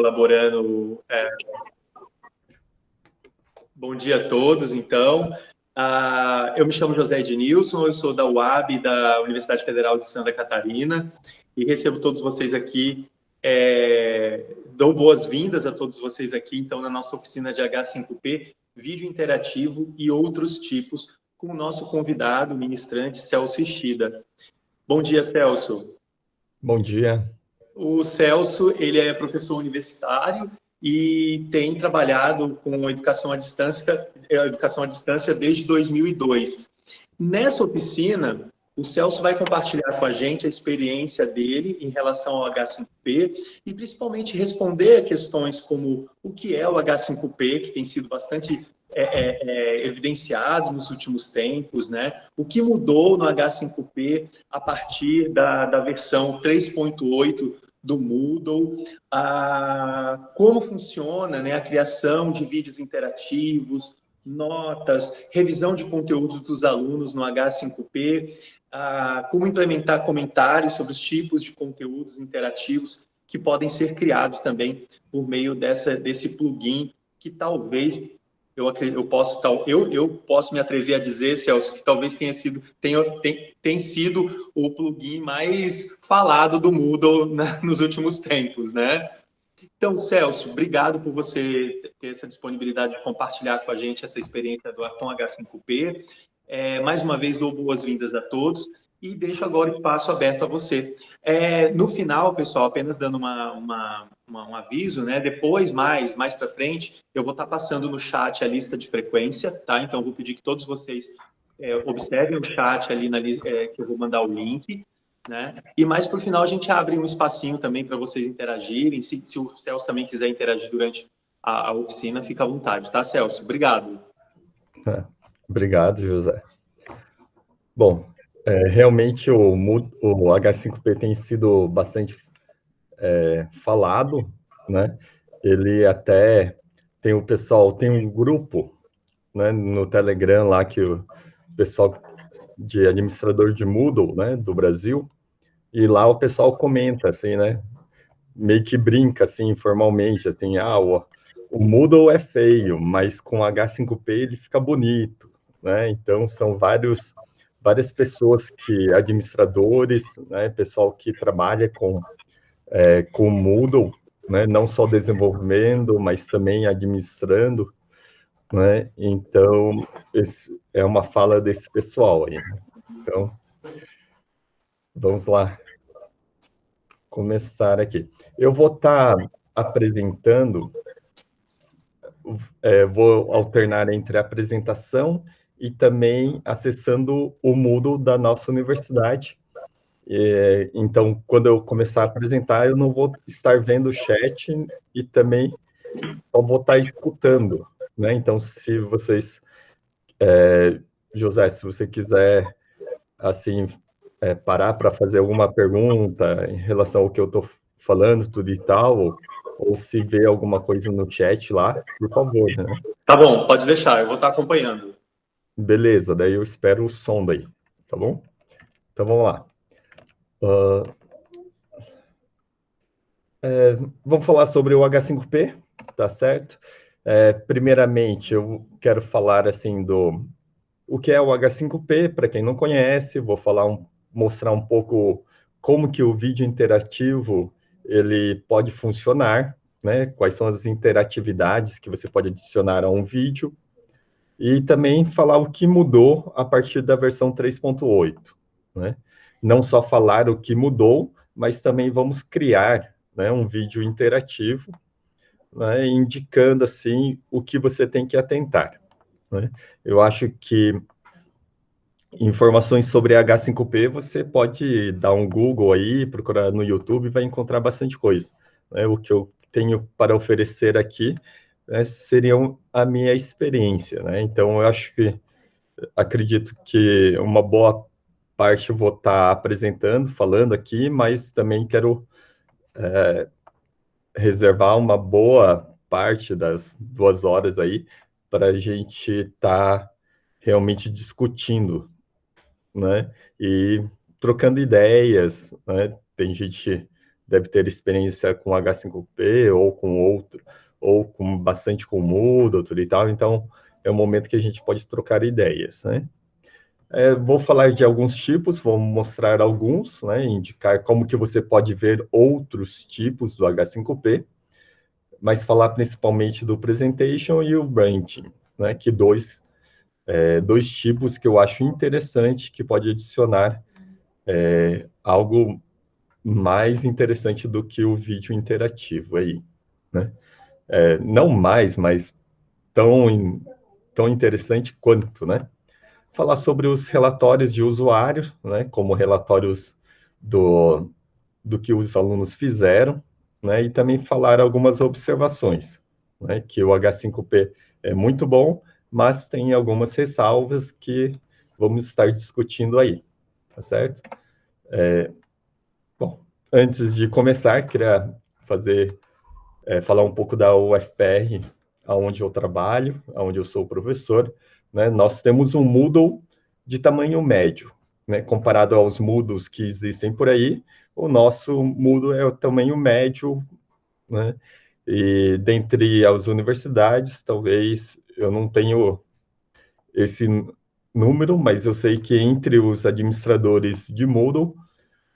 colaborando. Bom dia a todos, então. Eu me chamo José Ednilson, eu sou da UAB, da Universidade Federal de Santa Catarina, e recebo todos vocês aqui, dou boas-vindas a todos vocês aqui, então, na nossa oficina de H5P, vídeo interativo e outros tipos, com o nosso convidado, ministrante, Celso Ishida. Bom dia, Celso. Bom dia. O Celso, ele é professor universitário e tem trabalhado com educação à distância desde 2002. Nessa oficina, o Celso vai compartilhar com a gente a experiência dele em relação ao H5P e principalmente responder a questões como o que é o H5P, que tem sido bastante evidenciado nos últimos tempos, né? O que mudou no H5P a partir da versão 3.8 do Moodle, como funciona, né, a criação de vídeos interativos, notas, revisão de conteúdos dos alunos no H5P, como implementar comentários sobre os tipos de conteúdos interativos que podem ser criados também por meio desse plugin que talvez eu posso me atrever a dizer, Celso, que talvez tenha sido o plugin mais falado do Moodle nos últimos tempos, né? Então, Celso, obrigado por você ter essa disponibilidade de compartilhar com a gente essa experiência com H5P. Mais uma vez, dou boas-vindas a todos e deixo agora o espaço aberto a você. No final, pessoal, apenas dando um aviso, né? Depois, mais para frente, eu vou estar passando no chat a lista de frequência, tá? Então, vou pedir que todos vocês observem o chat ali, que eu vou mandar o link, né? E mais para o final, a gente abre um espacinho também para vocês interagirem. Se o Celso também quiser interagir durante a oficina, fica à vontade, tá, Celso? Obrigado. Obrigado, José. Bom, realmente o H5P tem sido bastante falado, né? Ele até tem um grupo, né, no Telegram lá que o pessoal de administrador de Moodle, né, do Brasil, e lá o pessoal comenta, assim, né, meio que brinca, assim, informalmente, assim, o Moodle é feio, mas com H5P ele fica bonito, né? Então, são várias pessoas administradores, né, pessoal que trabalha com Moodle, né, não só desenvolvendo, mas também administrando, né? Então, é uma fala desse pessoal aí. Então, vamos lá começar aqui. Eu vou estar apresentando, vou alternar entre a apresentação e também acessando o Moodle da nossa universidade. Então, quando eu começar a apresentar, eu não vou estar vendo o chat e também só vou estar escutando, né? Então, se vocês, José, se você quiser, assim, parar para fazer alguma pergunta em relação ao que eu estou falando, tudo e tal, ou se vê alguma coisa no chat lá, por favor, né? Tá bom, pode deixar, eu vou estar acompanhando. Beleza, daí eu espero o som daí, tá bom? Então, vamos lá. Vamos falar sobre o H5P, tá certo? Primeiramente, eu quero falar, assim, o que é o H5P, para quem não conhece, vou mostrar um pouco como que o vídeo interativo ele pode funcionar, né? Quais são as interatividades que você pode adicionar a um vídeo, e também falar o que mudou a partir da versão 3.8, né? Não só falar o que mudou, mas também vamos criar, né, um vídeo interativo, né, indicando, assim, o que você tem que atentar, né? Eu acho que informações sobre H5P, você pode dar um Google aí, procurar no YouTube, vai encontrar bastante coisa, né? O que eu tenho para oferecer aqui, né, seria a minha experiência, né? Então, acredito que uma boa parte eu vou estar apresentando, falando aqui, mas também quero reservar uma boa parte das 2 horas aí para a gente estar realmente discutindo, né? E trocando ideias, né? Tem gente deve ter experiência com H5P ou com outro, ou com bastante com Moodle e tal, então é um momento que a gente pode trocar ideias, né? Vou falar de alguns tipos, vou mostrar alguns, né, indicar como que você pode ver outros tipos do H5P, mas falar principalmente do Presentation e o Branching, né, que dois tipos que eu acho interessante, que pode adicionar algo mais interessante do que o vídeo interativo aí, né? Não mais, mas tão interessante quanto, né? Falar sobre os relatórios de usuário, né, como relatórios do que os alunos fizeram, né, e também falar algumas observações, né, que o H5P é muito bom, mas tem algumas ressalvas que vamos estar discutindo aí, tá certo? Bom, antes de começar, queria falar um pouco da UFPR, aonde eu trabalho, aonde eu sou professor, né? Nós temos um Moodle de tamanho médio, né? Comparado aos Moodles que existem por aí, o nosso Moodle é o tamanho médio, né? E dentre as universidades, talvez eu não tenho esse número, mas eu sei que entre os administradores de Moodle,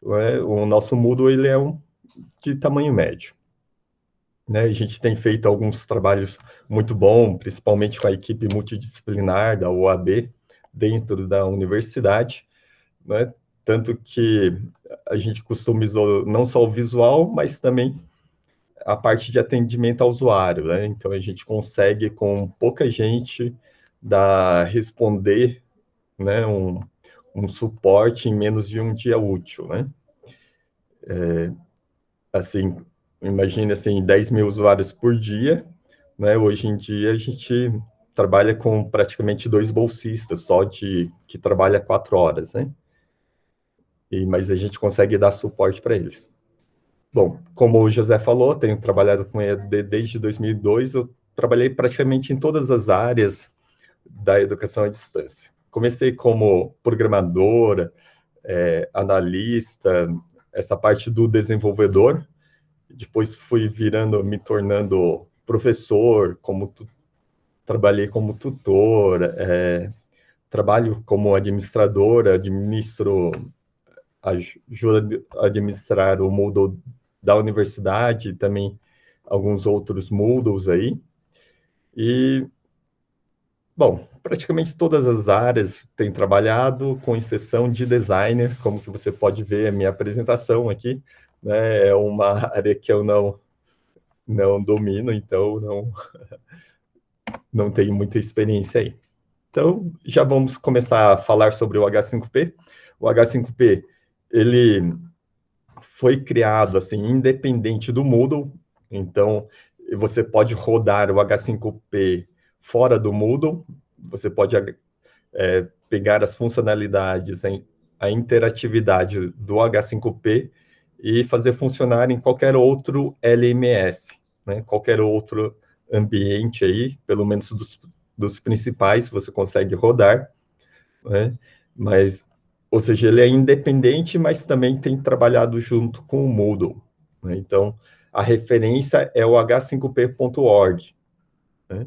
né, o nosso Moodle ele é de tamanho médio. Né, a gente tem feito alguns trabalhos muito bons, principalmente com a equipe multidisciplinar da UAB, dentro da universidade, né? Tanto que a gente customizou não só o visual, mas também a parte de atendimento ao usuário, né? Então, a gente consegue, com pouca gente, responder, né, um suporte em menos de um dia útil, né? Assim, imagine assim, 10 mil usuários por dia, né? Hoje em dia a gente trabalha com praticamente 2 bolsistas, que trabalha 4 horas, né? Mas a gente consegue dar suporte para eles. Bom, como o José falou, tenho trabalhado com EAD desde 2002, eu trabalhei praticamente em todas as áreas da educação à distância. Comecei como programadora, analista, essa parte do desenvolvedor, depois fui me tornando professor, trabalhei como tutor, trabalho como administrador, ajuda a administrar o Moodle da universidade, também alguns outros Moodles aí. E, bom, praticamente todas as áreas tenho trabalhado, com exceção de designer, como que você pode ver a minha apresentação aqui, né? É uma área que eu não domino, então não tenho muita experiência aí. Então, já vamos começar a falar sobre o H5P. O H5P, ele foi criado, assim, independente do Moodle, então, você pode rodar o H5P fora do Moodle, você pode pegar as funcionalidades, a interatividade do H5P e fazer funcionar em qualquer outro LMS, né? Qualquer outro ambiente aí, pelo menos dos principais, você consegue rodar, né? Mas, ou seja, ele é independente, mas também tem trabalhado junto com o Moodle, né? Então, a referência é o h5p.org, né?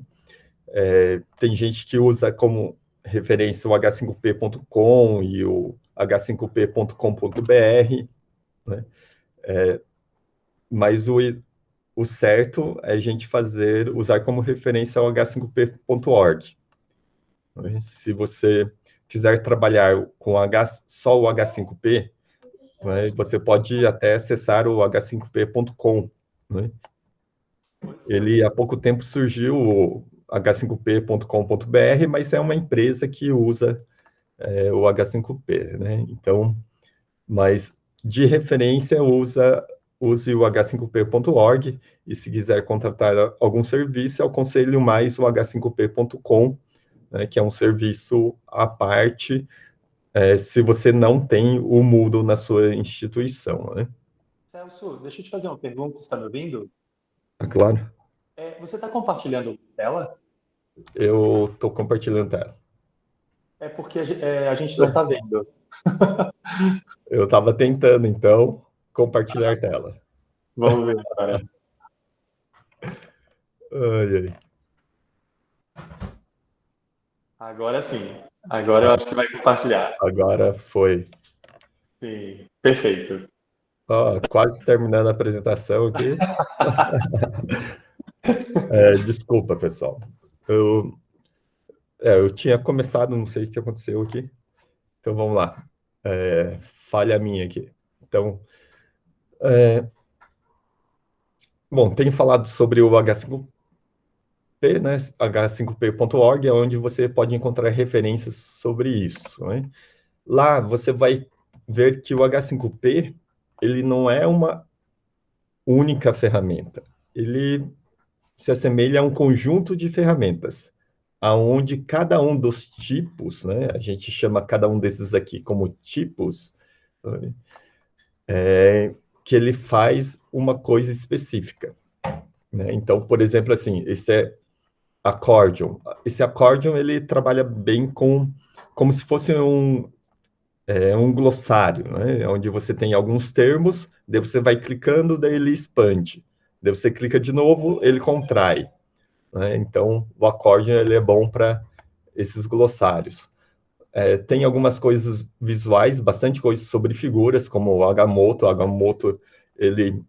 Tem gente que usa como referência o h5p.com e o h5p.com.br, né? Mas o certo é a gente usar como referência o h5p.org. Se você quiser trabalhar com só o H5P, né, você pode até acessar o h5p.com. Né? Ele, há pouco tempo, surgiu o h5p.com.br, mas é uma empresa que usa o H5P. Né? Então, mas de referência, use o h5p.org, e se quiser contratar algum serviço, eu aconselho mais o h5p.com, né, que é um serviço à parte, se você não tem o Moodle na sua instituição, né? Celso, deixa eu te fazer uma pergunta, você está me ouvindo? Tá claro? Você está compartilhando tela? Eu estou compartilhando tela. É porque a gente não está vendo. Eu estava tentando, então, compartilhar tela. Vamos ver agora. Ai, ai. Agora sim. Agora eu acho que vai compartilhar. Agora foi. Sim, perfeito. Ó, quase terminando a apresentação aqui. Desculpa, pessoal. Eu, eu tinha começado, não sei o que aconteceu aqui. Então vamos lá. Falha minha aqui. Então, bom, tenho falado sobre o H5P, né? H5P.org, é onde você pode encontrar referências sobre isso, né? Lá você vai ver que o H5P ele não é uma única ferramenta. Ele se assemelha a um conjunto de ferramentas, aonde cada um dos tipos, né? A gente chama cada um desses aqui como tipos, né, que ele faz uma coisa específica, né? Então, por exemplo, assim, esse é accordion. Esse accordion ele trabalha bem com como se fosse um glossário, né? Onde você tem alguns termos, daí você vai clicando, daí ele expande. Daí você clica de novo, ele contrai, né? Então, o accordion ele é bom para esses glossários. Tem algumas coisas visuais, bastante coisas sobre figuras, como o Agamotto. O Agamotto, ele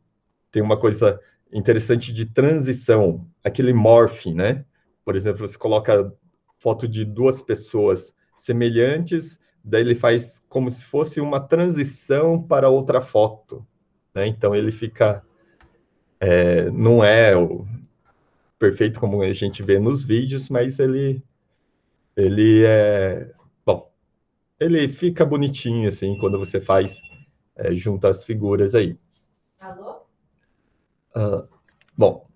tem uma coisa interessante de transição, aquele morphing, né? Por exemplo, você coloca foto de duas pessoas semelhantes, daí ele faz como se fosse uma transição para outra foto, né? Então ele fica, não é o perfeito como a gente vê nos vídeos, mas ele é, bom, ele fica bonitinho assim quando você faz junta as figuras aí. Alô? Bom,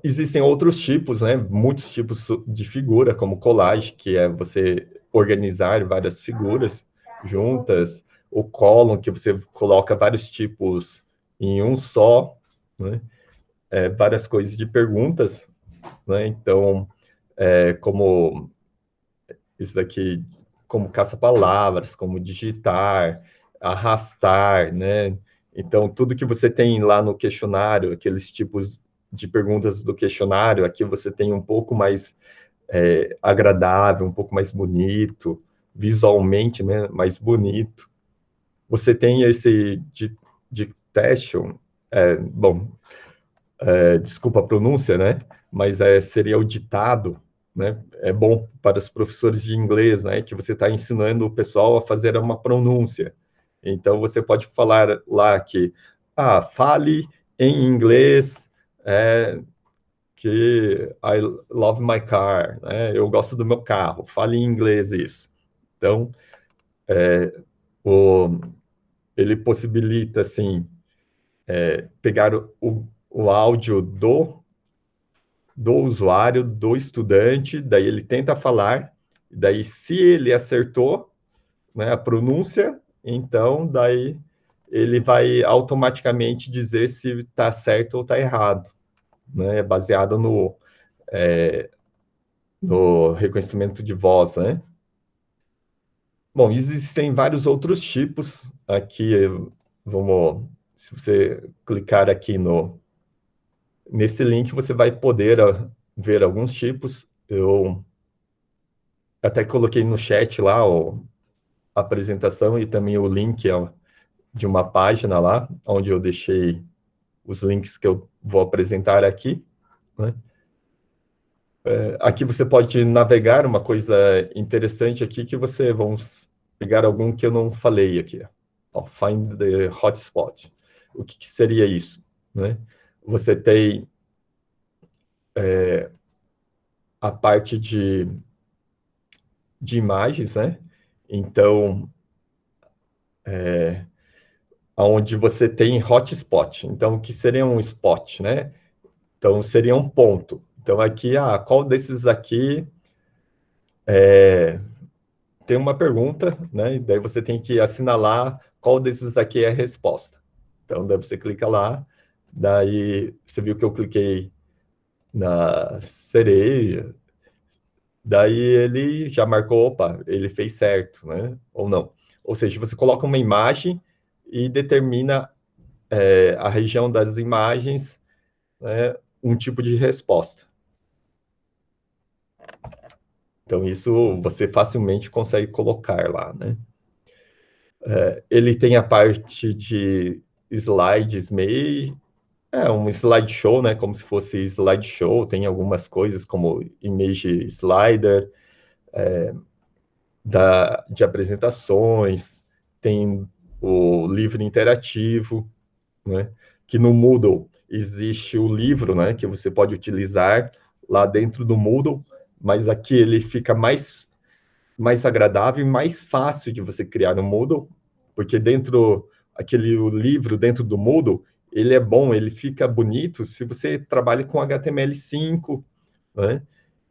existem outros tipos, né? Muitos tipos de figura, como collage, que é você organizar várias figuras juntas, o column, que você coloca vários tipos em um só, né? Várias coisas de perguntas, né? Então, como isso daqui, como caça-palavras, como digitar, arrastar, né? Então, tudo que você tem lá no questionário, aqueles tipos de perguntas do questionário, aqui você tem um pouco mais agradável, um pouco mais bonito, visualmente, né, mais bonito. Você tem esse dictation, bom, desculpa a pronúncia, né? Mas seria o ditado, né? É bom para os professores de inglês, né? Que você está ensinando o pessoal a fazer uma pronúncia. Então você pode falar lá que, fale em inglês, que I love my car, né? Eu gosto do meu carro. Fale em inglês isso. Então, o, ele possibilita assim pegar o áudio do usuário, do estudante, daí ele tenta falar, daí se ele acertou, né, a pronúncia, então daí ele vai automaticamente dizer se está certo ou está errado, né, baseado no reconhecimento de voz, né? Bom, existem vários outros tipos aqui, vamos, se você clicar aqui nesse link, você vai poder ver alguns tipos. Eu até coloquei no chat lá a apresentação e também o link de uma página lá, onde eu deixei os links que eu vou apresentar aqui, né? Aqui você pode navegar, uma coisa interessante aqui, que vamos pegar algum que eu não falei aqui. Ó, Find the hotspot. O que seria isso, né? Você tem a parte de imagens, né? Então, onde você tem hotspot. Então, o que seria um spot, né? Então, seria um ponto. Então, aqui, qual desses aqui tem uma pergunta, né? E daí você tem que assinalar qual desses aqui é a resposta. Então, daí você clica lá, daí você viu que eu cliquei na cereja, daí ele já marcou, opa, ele fez certo, né? Ou não. Ou seja, você coloca uma imagem e determina a região das imagens, né, um tipo de resposta. Então, isso você facilmente consegue colocar lá, né? Ele tem a parte de slides meio... um slideshow, né? Como se fosse slideshow. Tem algumas coisas como image slider, de apresentações. Tem o livro interativo, né? Que no Moodle existe o livro, né? Que você pode utilizar lá dentro do Moodle, mas aqui ele fica mais agradável e mais fácil de você criar no Moodle, porque o livro dentro do Moodle, ele é bom, ele fica bonito se você trabalha com HTML5, né?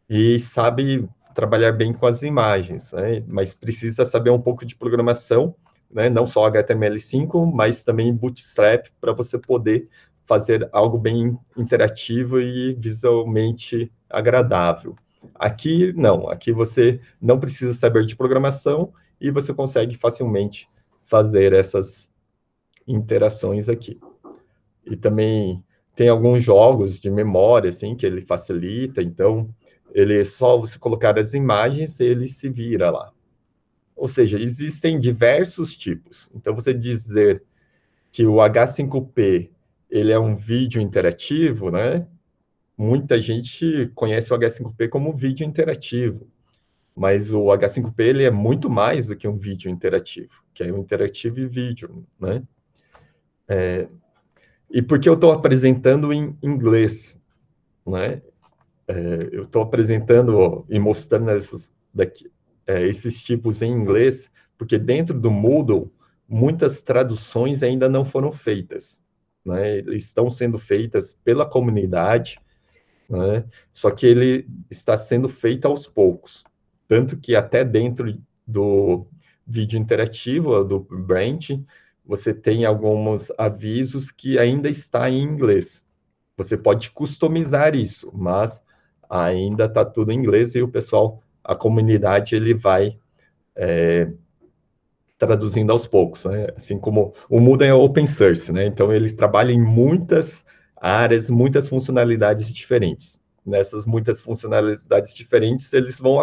E sabe trabalhar bem com as imagens, né? Mas precisa saber um pouco de programação, né? Não só HTML5, mas também Bootstrap, para você poder fazer algo bem interativo e visualmente agradável. Aqui, não. Aqui você não precisa saber de programação e você consegue facilmente fazer essas interações aqui. E também tem alguns jogos de memória, assim, que ele facilita. Então, ele é só você colocar as imagens, ele se vira lá. Ou seja, existem diversos tipos. Então, você dizer que o H5P ele é um vídeo interativo, né? Muita gente conhece o H5P como vídeo interativo, mas o H5P ele é muito mais do que um vídeo interativo, que é um interativo e vídeo, né? E por que eu estou apresentando em inglês, né? Eu estou apresentando e mostrando esses tipos em inglês, porque dentro do Moodle, muitas traduções ainda não foram feitas, né? Estão sendo feitas pela comunidade, né? Só que ele está sendo feito aos poucos. Tanto que até dentro do vídeo interativo, do Brand, você tem alguns avisos que ainda está em inglês. Você pode customizar isso, mas ainda está tudo em inglês e o pessoal, a comunidade, ele vai traduzindo aos poucos, né? Assim como o Moodle é open source, né? Então ele trabalha em muitas áreas, muitas funcionalidades diferentes. Nessas muitas funcionalidades diferentes, eles vão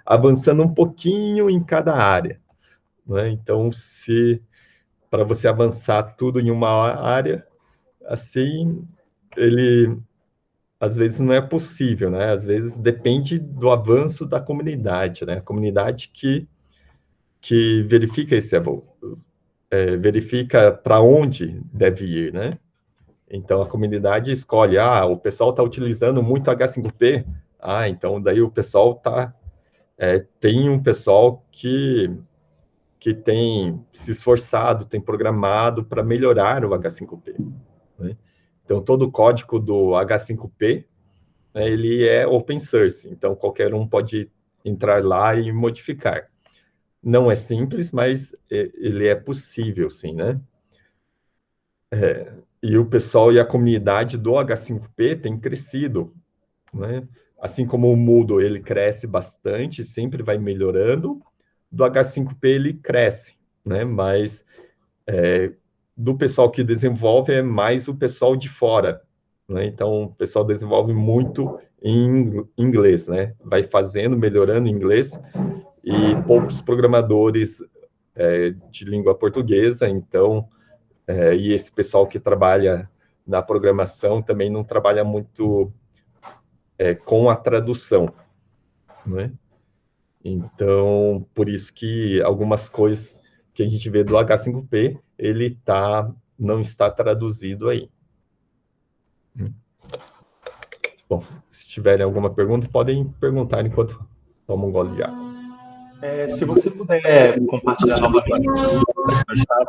avançando um pouquinho em cada área, né? Então, se para você avançar tudo em uma área, assim, ele às vezes não é possível, né? Às vezes depende do avanço da comunidade, né? A comunidade que verifica verifica para onde deve ir, né? Então a comunidade escolhe, o pessoal está utilizando muito H5P, então daí o pessoal tem um pessoal que tem se esforçado, tem programado para melhorar o H5P, né? Então todo o código do H5P, né, ele é open source, então qualquer um pode entrar lá e modificar. Não é simples, mas ele é possível, sim, né? E o pessoal e a comunidade do H5P tem crescido, né? Assim como o Moodle, ele cresce bastante, sempre vai melhorando, do H5P ele cresce, né? Mas do pessoal que desenvolve é mais o pessoal de fora, né? Então, o pessoal desenvolve muito em inglês, né? Vai fazendo, melhorando em inglês, e poucos programadores de língua portuguesa, então, e esse pessoal que trabalha na programação também não trabalha muito com a tradução, né? Então, por isso que algumas coisas que a gente vê do H5P, não está traduzido aí. Bom, se tiverem alguma pergunta, podem perguntar enquanto tomo um gole de água. Se você puder compartilhar novamente o link no chat,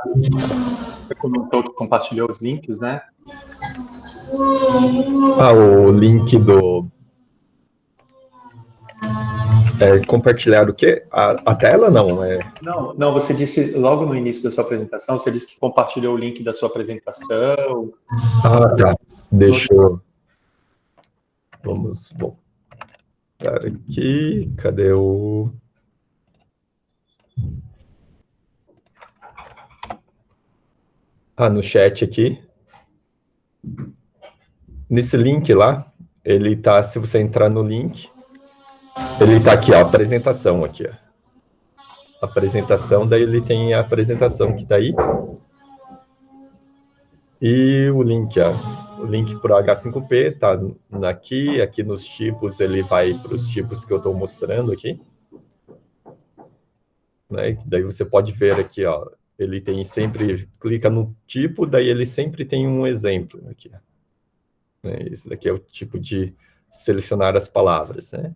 você comentou que compartilhou os links, né? O link do... compartilhar o quê? A tela, não? Não, você disse logo no início da sua apresentação, você disse que compartilhou o link da sua apresentação. Tá. Vamos voltar aqui. Cadê o... no chat aqui. Nesse link lá, ele tá, se você entrar no link, ele tá aqui, ó, apresentação aqui, ó. Apresentação, daí ele tem a apresentação que tá aí. E o link, ó, o link para o H5P tá aqui nos tipos, ele vai para os tipos que eu estou mostrando aqui. Né? Daí você pode ver aqui, ó, ele tem sempre, clica no tipo, daí ele sempre tem um exemplo aqui. Né? Esse daqui é o tipo de selecionar as palavras, né?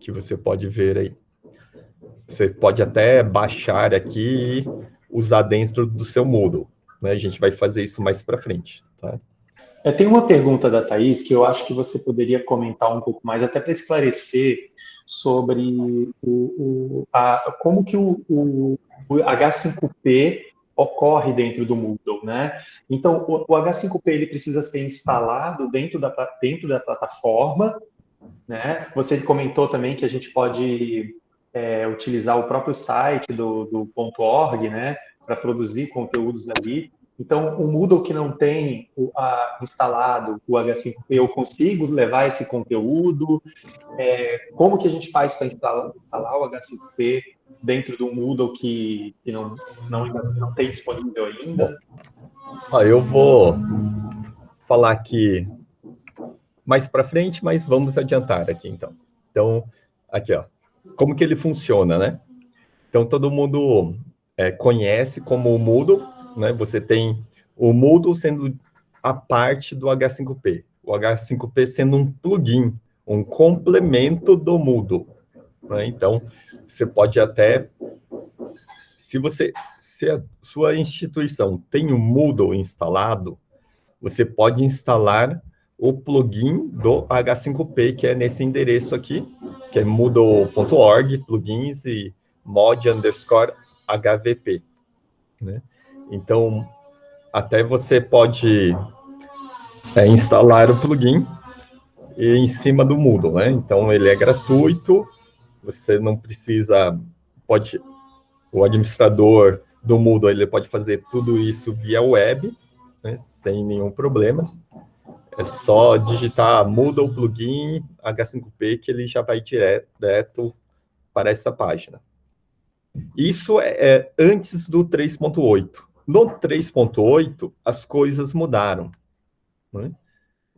Que você pode ver aí. Você pode até baixar aqui e usar dentro do seu Moodle. Né? A gente vai fazer isso mais para frente, tá? Tem uma pergunta da Thaís que eu acho que você poderia comentar um pouco mais, até para esclarecer sobre como que o H5P ocorre dentro do Moodle, né? Então, o H5P ele precisa ser instalado dentro da plataforma, né? Você comentou também que a gente pode utilizar o próprio site do .org, né? Para produzir conteúdos ali. Então, o Moodle que não tem instalado o H5P, eu consigo levar esse conteúdo? Como que a gente faz para instalar o H5P dentro do Moodle que não tem disponível ainda? Ó, eu vou falar aqui mais para frente, mas vamos adiantar aqui, então. Então, aqui, ó. Como que ele funciona, né? Então, todo mundo conhece como o Moodle, né? Você tem o Moodle sendo a parte do H5P. O H5P sendo um plugin, um complemento do Moodle. Né? Então, você pode até... Se a sua instituição tem o Moodle instalado, você pode instalar o plugin do H5P, que é nesse endereço aqui, que é moodle.org, plugins e mod_HVP. Né? Então, até você pode instalar o plugin em cima do Moodle. Né? Então, ele é gratuito, você não precisa... O administrador do Moodle ele pode fazer tudo isso via web, né, sem nenhum problema. É só digitar Moodle plugin H5P que ele já vai direto para essa página. Isso é antes do 3.8. No 3.8, as coisas mudaram. Né?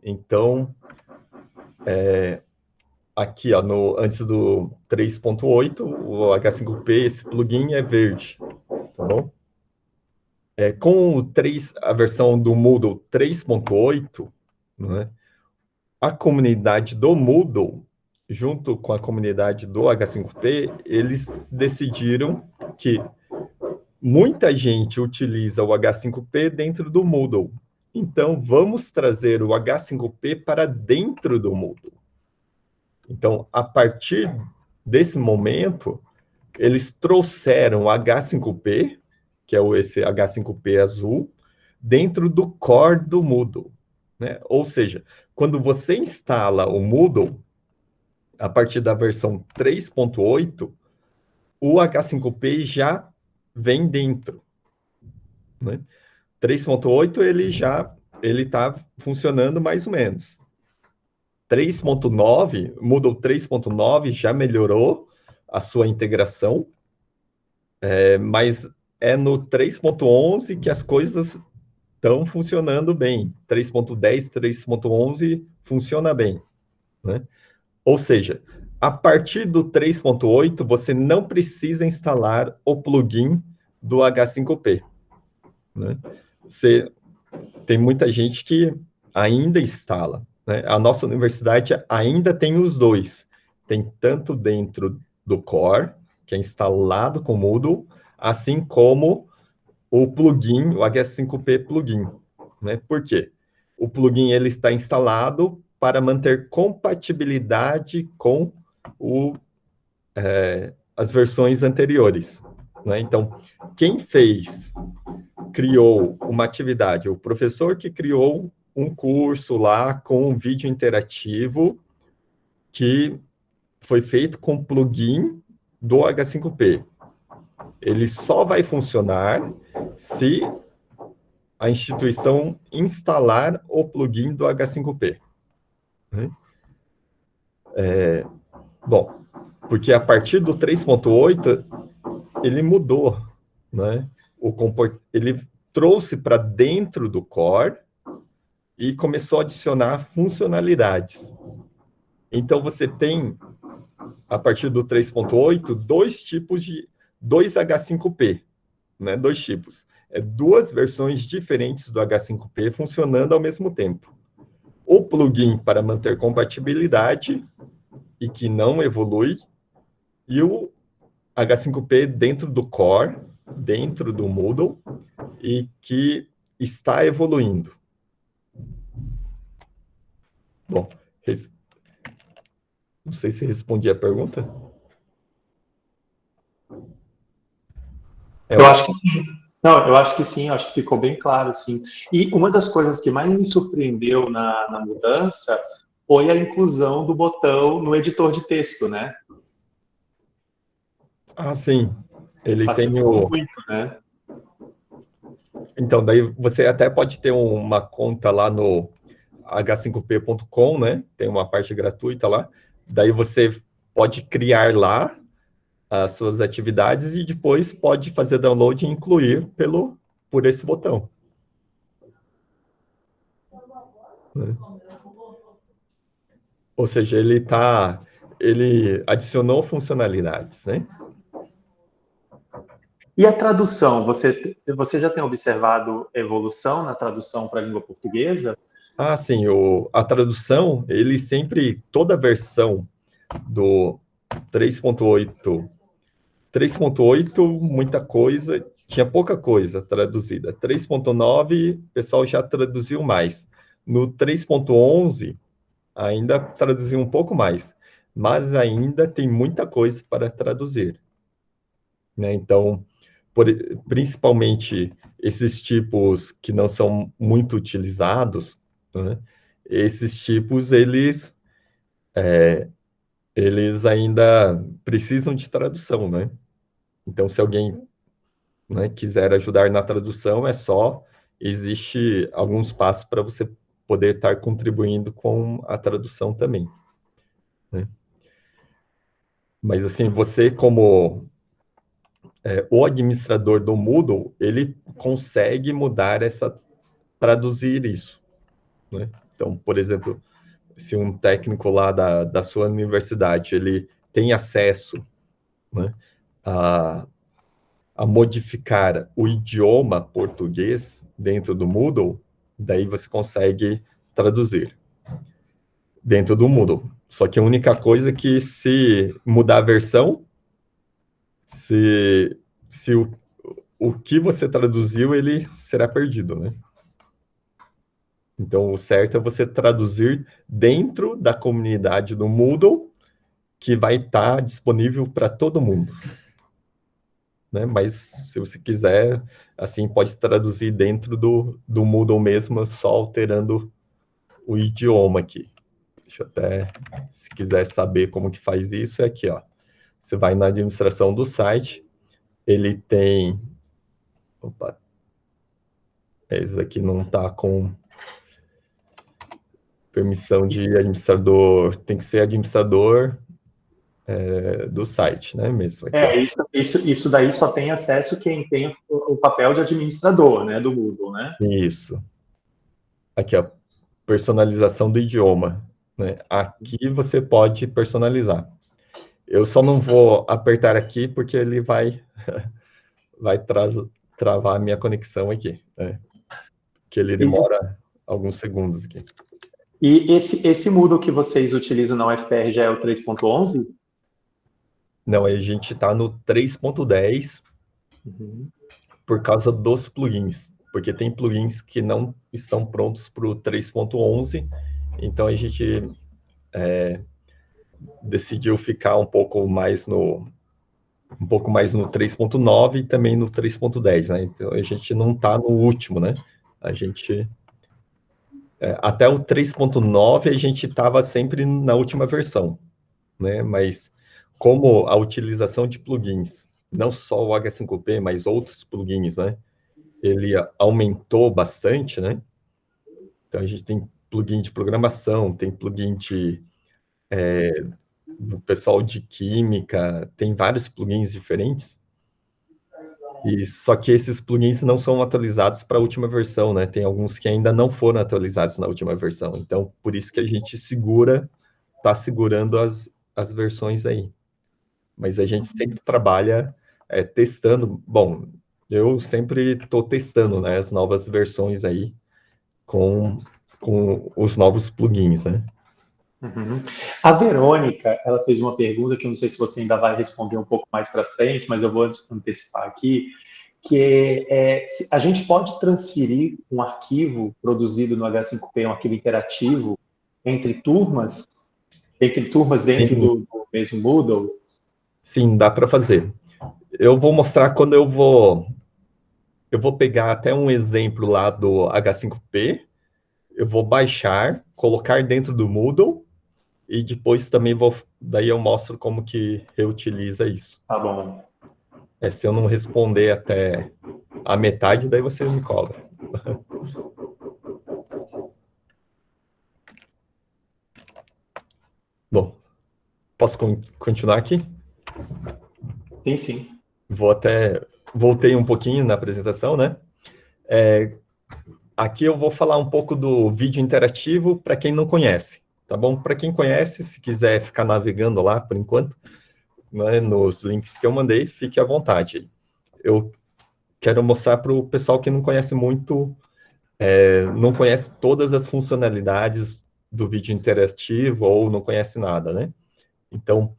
Então, aqui, ó, antes do 3.8, o H5P, esse plugin é verde. Tá bom? Com a versão do Moodle 3.8, né, a comunidade do Moodle, junto com a comunidade do H5P, eles decidiram que muita gente utiliza o H5P dentro do Moodle. Então, vamos trazer o H5P para dentro do Moodle. Então, a partir desse momento, eles trouxeram o H5P, que é esse H5P azul, dentro do core do Moodle. Né? Ou seja, quando você instala o Moodle, a partir da versão 3.8, o H5P já vem dentro. Né? 3.8 ele está funcionando mais ou menos. 3.9, Moodle 3.9 já melhorou a sua integração, mas é no 3.11 que as coisas estão funcionando bem. 3.10, 3.11 funciona bem. Né? Ou seja, a partir do 3.8, você não precisa instalar o plugin do H5P. Né? Tem muita gente que ainda instala. Né? A nossa universidade ainda tem os dois. Tem tanto dentro do core, que é instalado com Moodle, assim como o plugin, o H5P plugin. Né? Por quê? O plugin ele está instalado para manter compatibilidade com as versões anteriores. Né? Então, quem criou uma atividade, o professor que criou um curso lá com um vídeo interativo que foi feito com plugin do H5P. Ele só vai funcionar se a instituição instalar o plugin do H5P. Né? Bom, porque a partir do 3.8, ele mudou, né? Ele trouxe para dentro do core e começou a adicionar funcionalidades. Então, você tem, a partir do 3.8, dois H5P, né? Dois tipos. Duas versões diferentes do H5P funcionando ao mesmo tempo. O plugin para manter compatibilidade e que não evolui, e o H5P dentro do core, dentro do Moodle, e que está evoluindo. Bom, não sei se respondi a pergunta. Eu acho que sim. Não, eu acho que sim, acho que ficou bem claro, sim. E uma das coisas que mais me surpreendeu na mudança foi a inclusão do botão no editor de texto, né? Ah, sim. Ele tem Facilitou muito, né? Então, daí você até pode ter uma conta lá no h5p.com, né? Tem uma parte gratuita lá. Daí você pode criar lá as suas atividades e depois pode fazer download e incluir por esse botão. Né? Ou seja, ele adicionou funcionalidades, né? E a tradução? Você já tem observado evolução na tradução para a língua portuguesa? Ah, sim, a tradução, ele sempre, toda versão do 3.8, 3.8, muita coisa, tinha pouca coisa traduzida. 3.9, o pessoal já traduziu mais. No 3.11, ainda traduziu um pouco mais, mas ainda tem muita coisa para traduzir. Né? Então, principalmente esses tipos que não são muito utilizados, né? Esses tipos, eles ainda precisam de tradução, né? Então, se alguém, né, quiser ajudar na tradução, existe alguns passos para você poder estar contribuindo com a tradução também. Né? Mas, assim, você como o administrador do Moodle, ele consegue traduzir isso. Né? Então, por exemplo, se um técnico lá da sua universidade, ele tem acesso, né, a modificar o idioma português dentro do Moodle, daí você consegue traduzir dentro do Moodle. Só que a única coisa é que se mudar a versão, se o que você traduziu, ele será perdido, né? Então, o certo é você traduzir dentro da comunidade do Moodle, que vai estar disponível para todo mundo. Né? Mas, se você quiser, assim, pode traduzir dentro do Moodle mesmo, só alterando o idioma aqui. Deixa eu até, se quiser saber como que faz isso, é aqui, ó. Você vai na administração do site, ele tem... Opa, esse aqui não está com permissão de administrador, tem que ser administrador do site, né, mesmo. Aqui, Isso daí só tem acesso quem tem o papel de administrador, né, do Moodle, né? Isso. Aqui, ó, personalização do idioma. Né? Aqui você pode personalizar. Eu só não vou apertar aqui porque ele vai travar a minha conexão aqui. Né? Que ele demora alguns segundos aqui. E esse Moodle que vocês utilizam na UFR já é o 3.11? Não, a gente está no 3.10 por causa dos plugins. Porque tem plugins que não estão prontos para o 3.11. Então, a gente decidiu ficar um pouco mais no 3.9 e também no 3.10, né? Então, a gente não está no último, né? A gente... até o 3.9 a gente estava sempre na última versão, né? Mas como a utilização de plugins, não só o H5P, mas outros plugins, né? ele aumentou bastante, né? Então, a gente tem plugin de programação, tem plugin do pessoal de química, tem vários plugins diferentes. E só que esses plugins não são atualizados para a última versão, né? Tem alguns que ainda não foram atualizados na última versão. Então, por isso que a gente está segurando as versões aí. Mas a gente sempre trabalha testando. Bom, eu sempre estou testando, né, as novas versões aí com os novos plugins, né? Uhum. A Verônica, ela fez uma pergunta que eu não sei se você ainda vai responder um pouco mais para frente, mas eu vou antecipar aqui, que se a gente pode transferir um arquivo produzido no H5P, um arquivo interativo, entre turmas, dentro Sim, do mesmo Moodle? sim, dá para fazer. Eu vou mostrar quando eu vou pegar até um exemplo lá do H5P, eu vou baixar, colocar dentro do Moodle e depois também daí eu mostro como que reutiliza isso. Tá bom. Se eu não responder até a metade, daí você me cobra. Bom, posso continuar aqui? Sim, sim. Voltei um pouquinho na apresentação, né? Aqui eu vou falar um pouco do vídeo interativo para quem não conhece, tá bom? Para quem conhece, se quiser ficar navegando lá por enquanto, né, nos links que eu mandei, fique à vontade. Eu quero mostrar para o pessoal que não conhece muito, não conhece todas as funcionalidades do vídeo interativo ou não conhece nada, né? Então,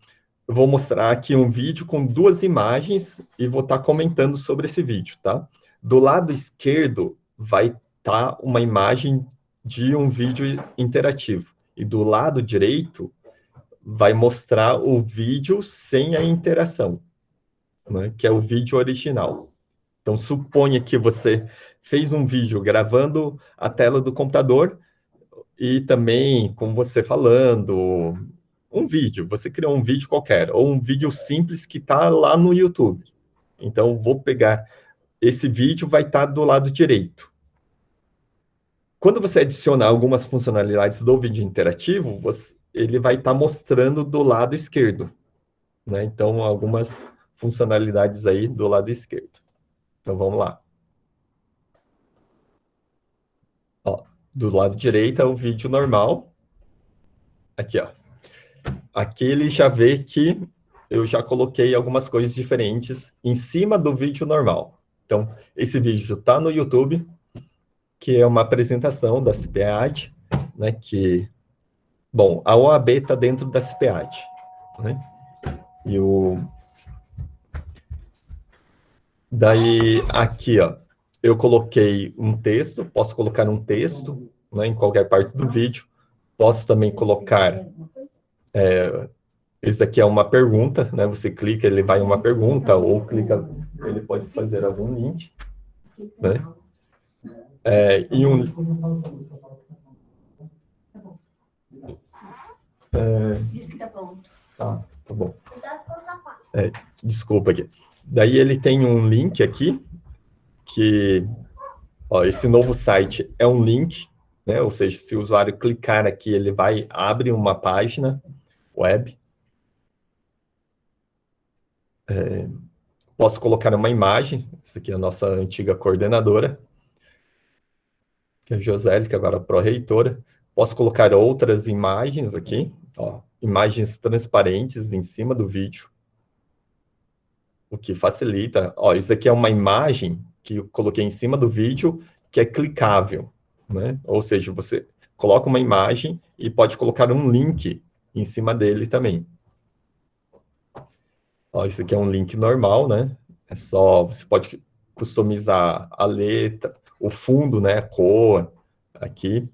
eu vou mostrar aqui um vídeo com duas imagens e vou estar comentando sobre esse vídeo, tá? Do lado esquerdo vai estar uma imagem de um vídeo interativo. E do lado direito vai mostrar o vídeo sem a interação, né? Que é o vídeo original. Então, suponha que você fez um vídeo gravando a tela do computador e também com você falando, um vídeo, você criou um vídeo qualquer, ou um vídeo simples que está lá no YouTube. Então, vou pegar esse vídeo, vai estar do lado direito. Quando você adiciona algumas funcionalidades do vídeo interativo, ele vai estar mostrando do lado esquerdo, né? Então, algumas funcionalidades aí do lado esquerdo. Então, vamos lá. Ó, do lado direito é o vídeo normal. Aqui, ó. Aqui ele já vê que eu já coloquei algumas coisas diferentes em cima do vídeo normal. Então, esse vídeo está no YouTube, que é uma apresentação da CPAD, né, bom, a OAB está dentro da CPAD, né, e daí, aqui, ó, eu coloquei um texto, posso colocar um texto, né, em qualquer parte do vídeo, posso também colocar, esse aqui é uma pergunta, né, você clica, ele vai em uma pergunta, ou clica, ele pode fazer algum link, né, e Diz que tá pronto. tá bom. Desculpa aqui. Daí ele tem um link aqui, que, ó, esse novo site é um link, né? Ou seja, se o usuário clicar aqui, ele abre uma página web. Posso colocar uma imagem, essa aqui é a nossa antiga coordenadora, que é a Josélia, que agora é pró-reitora. Posso colocar outras imagens aqui, ó, imagens transparentes em cima do vídeo, o que facilita. Ó, isso aqui é uma imagem que eu coloquei em cima do vídeo, que é clicável, né? Ou seja, você coloca uma imagem e pode colocar um link em cima dele também. Ó, isso aqui é um link normal, né? Você pode customizar a letra, o fundo, né? A cor, aqui.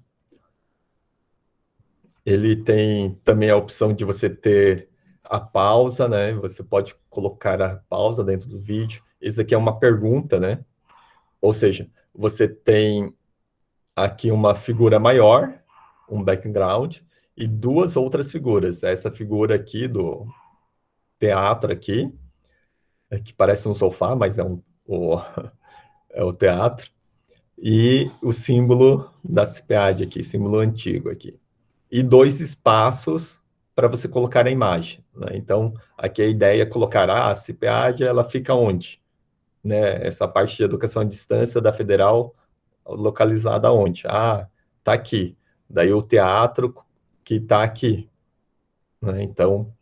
Ele tem também a opção de você ter a pausa, né? Você pode colocar a pausa dentro do vídeo. Isso aqui é uma pergunta, né? Ou seja, você tem aqui uma figura maior, um background, e duas outras figuras. Essa figura aqui do teatro aqui, que parece um sofá, mas é o teatro, e o símbolo da CIPEAD aqui, símbolo antigo aqui. E 2 espaços para você colocar a imagem, né? Então, aqui a ideia é colocar a CIPEAD, ela fica onde? Né? Essa parte de educação à distância da Federal, localizada onde? Ah, tá aqui. Daí o teatro que tá aqui, né? Então,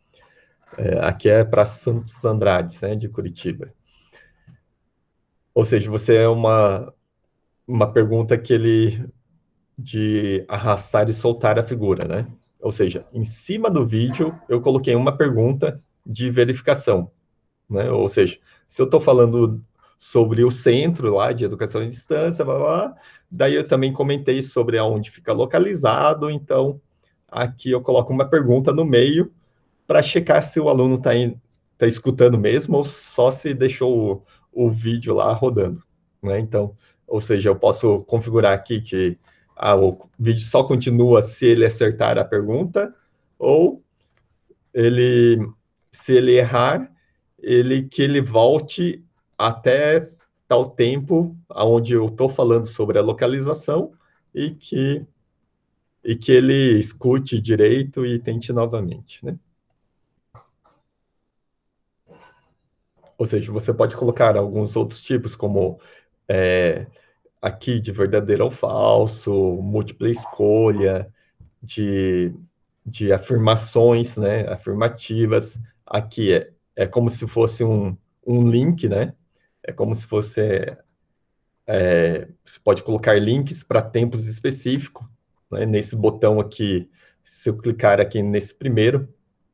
aqui é para Santos Andrades, né, de Curitiba. Ou seja, você é uma pergunta que ele de arrastar e soltar a figura, né? Ou seja, em cima do vídeo eu coloquei uma pergunta de verificação, né? Ou seja, se eu estou falando sobre o centro lá de educação à distância, blá, blá, daí eu também comentei sobre aonde fica localizado, então aqui eu coloco uma pergunta no meio para checar se o aluno tá escutando mesmo ou só se deixou o vídeo lá rodando, né? Então, ou seja, eu posso configurar aqui que o vídeo só continua se ele acertar a pergunta, ou se ele errar, que ele volte até tal tempo aonde eu estou falando sobre a localização e que ele escute direito e tente novamente, né? Ou seja, você pode colocar alguns outros tipos, como aqui de verdadeiro ou falso, múltipla escolha, de afirmações, né, afirmativas. Aqui é como se fosse um link, né? É como se fosse... você pode colocar links para tempos específicos, né? Nesse botão aqui, se eu clicar aqui nesse primeiro,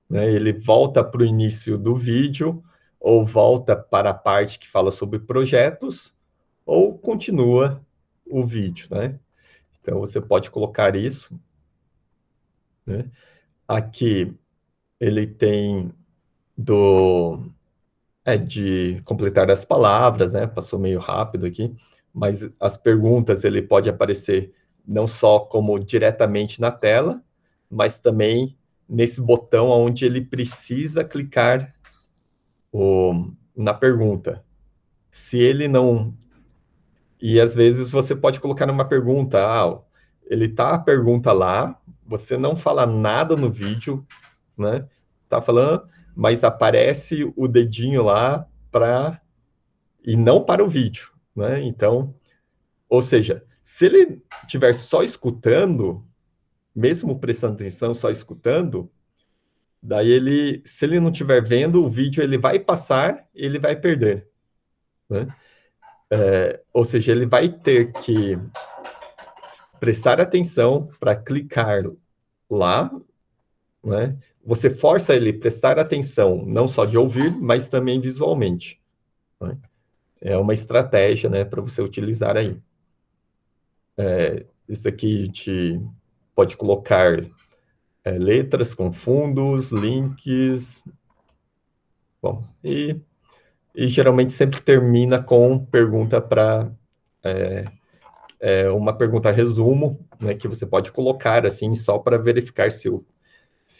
né, ele volta para o início do vídeo, ou volta para a parte que fala sobre projetos, ou continua o vídeo, né? Então, você pode colocar isso, né? Aqui, ele tem de completar as palavras, né? Passou meio rápido aqui, mas as perguntas, ele pode aparecer não só como diretamente na tela, mas também nesse botão onde ele precisa clicar na pergunta. Se ele não... E às vezes você pode colocar numa pergunta, ele tá a pergunta lá, você não fala nada no vídeo, né? Tá falando, mas aparece o dedinho lá e não para o vídeo, né? Então, ou seja, se ele estiver só escutando, mesmo prestando atenção, só escutando, daí se ele não estiver vendo o vídeo, ele vai passar, ele vai perder, né? Ou seja, ele vai ter que prestar atenção para clicar lá, né? Você força ele a prestar atenção, não só de ouvir, mas também visualmente, né? É uma estratégia, né, para você utilizar aí. Isso aqui pode colocar letras com fundos, links. Bom, e geralmente sempre termina com pergunta para uma pergunta resumo, né, que você pode colocar assim só para verificar se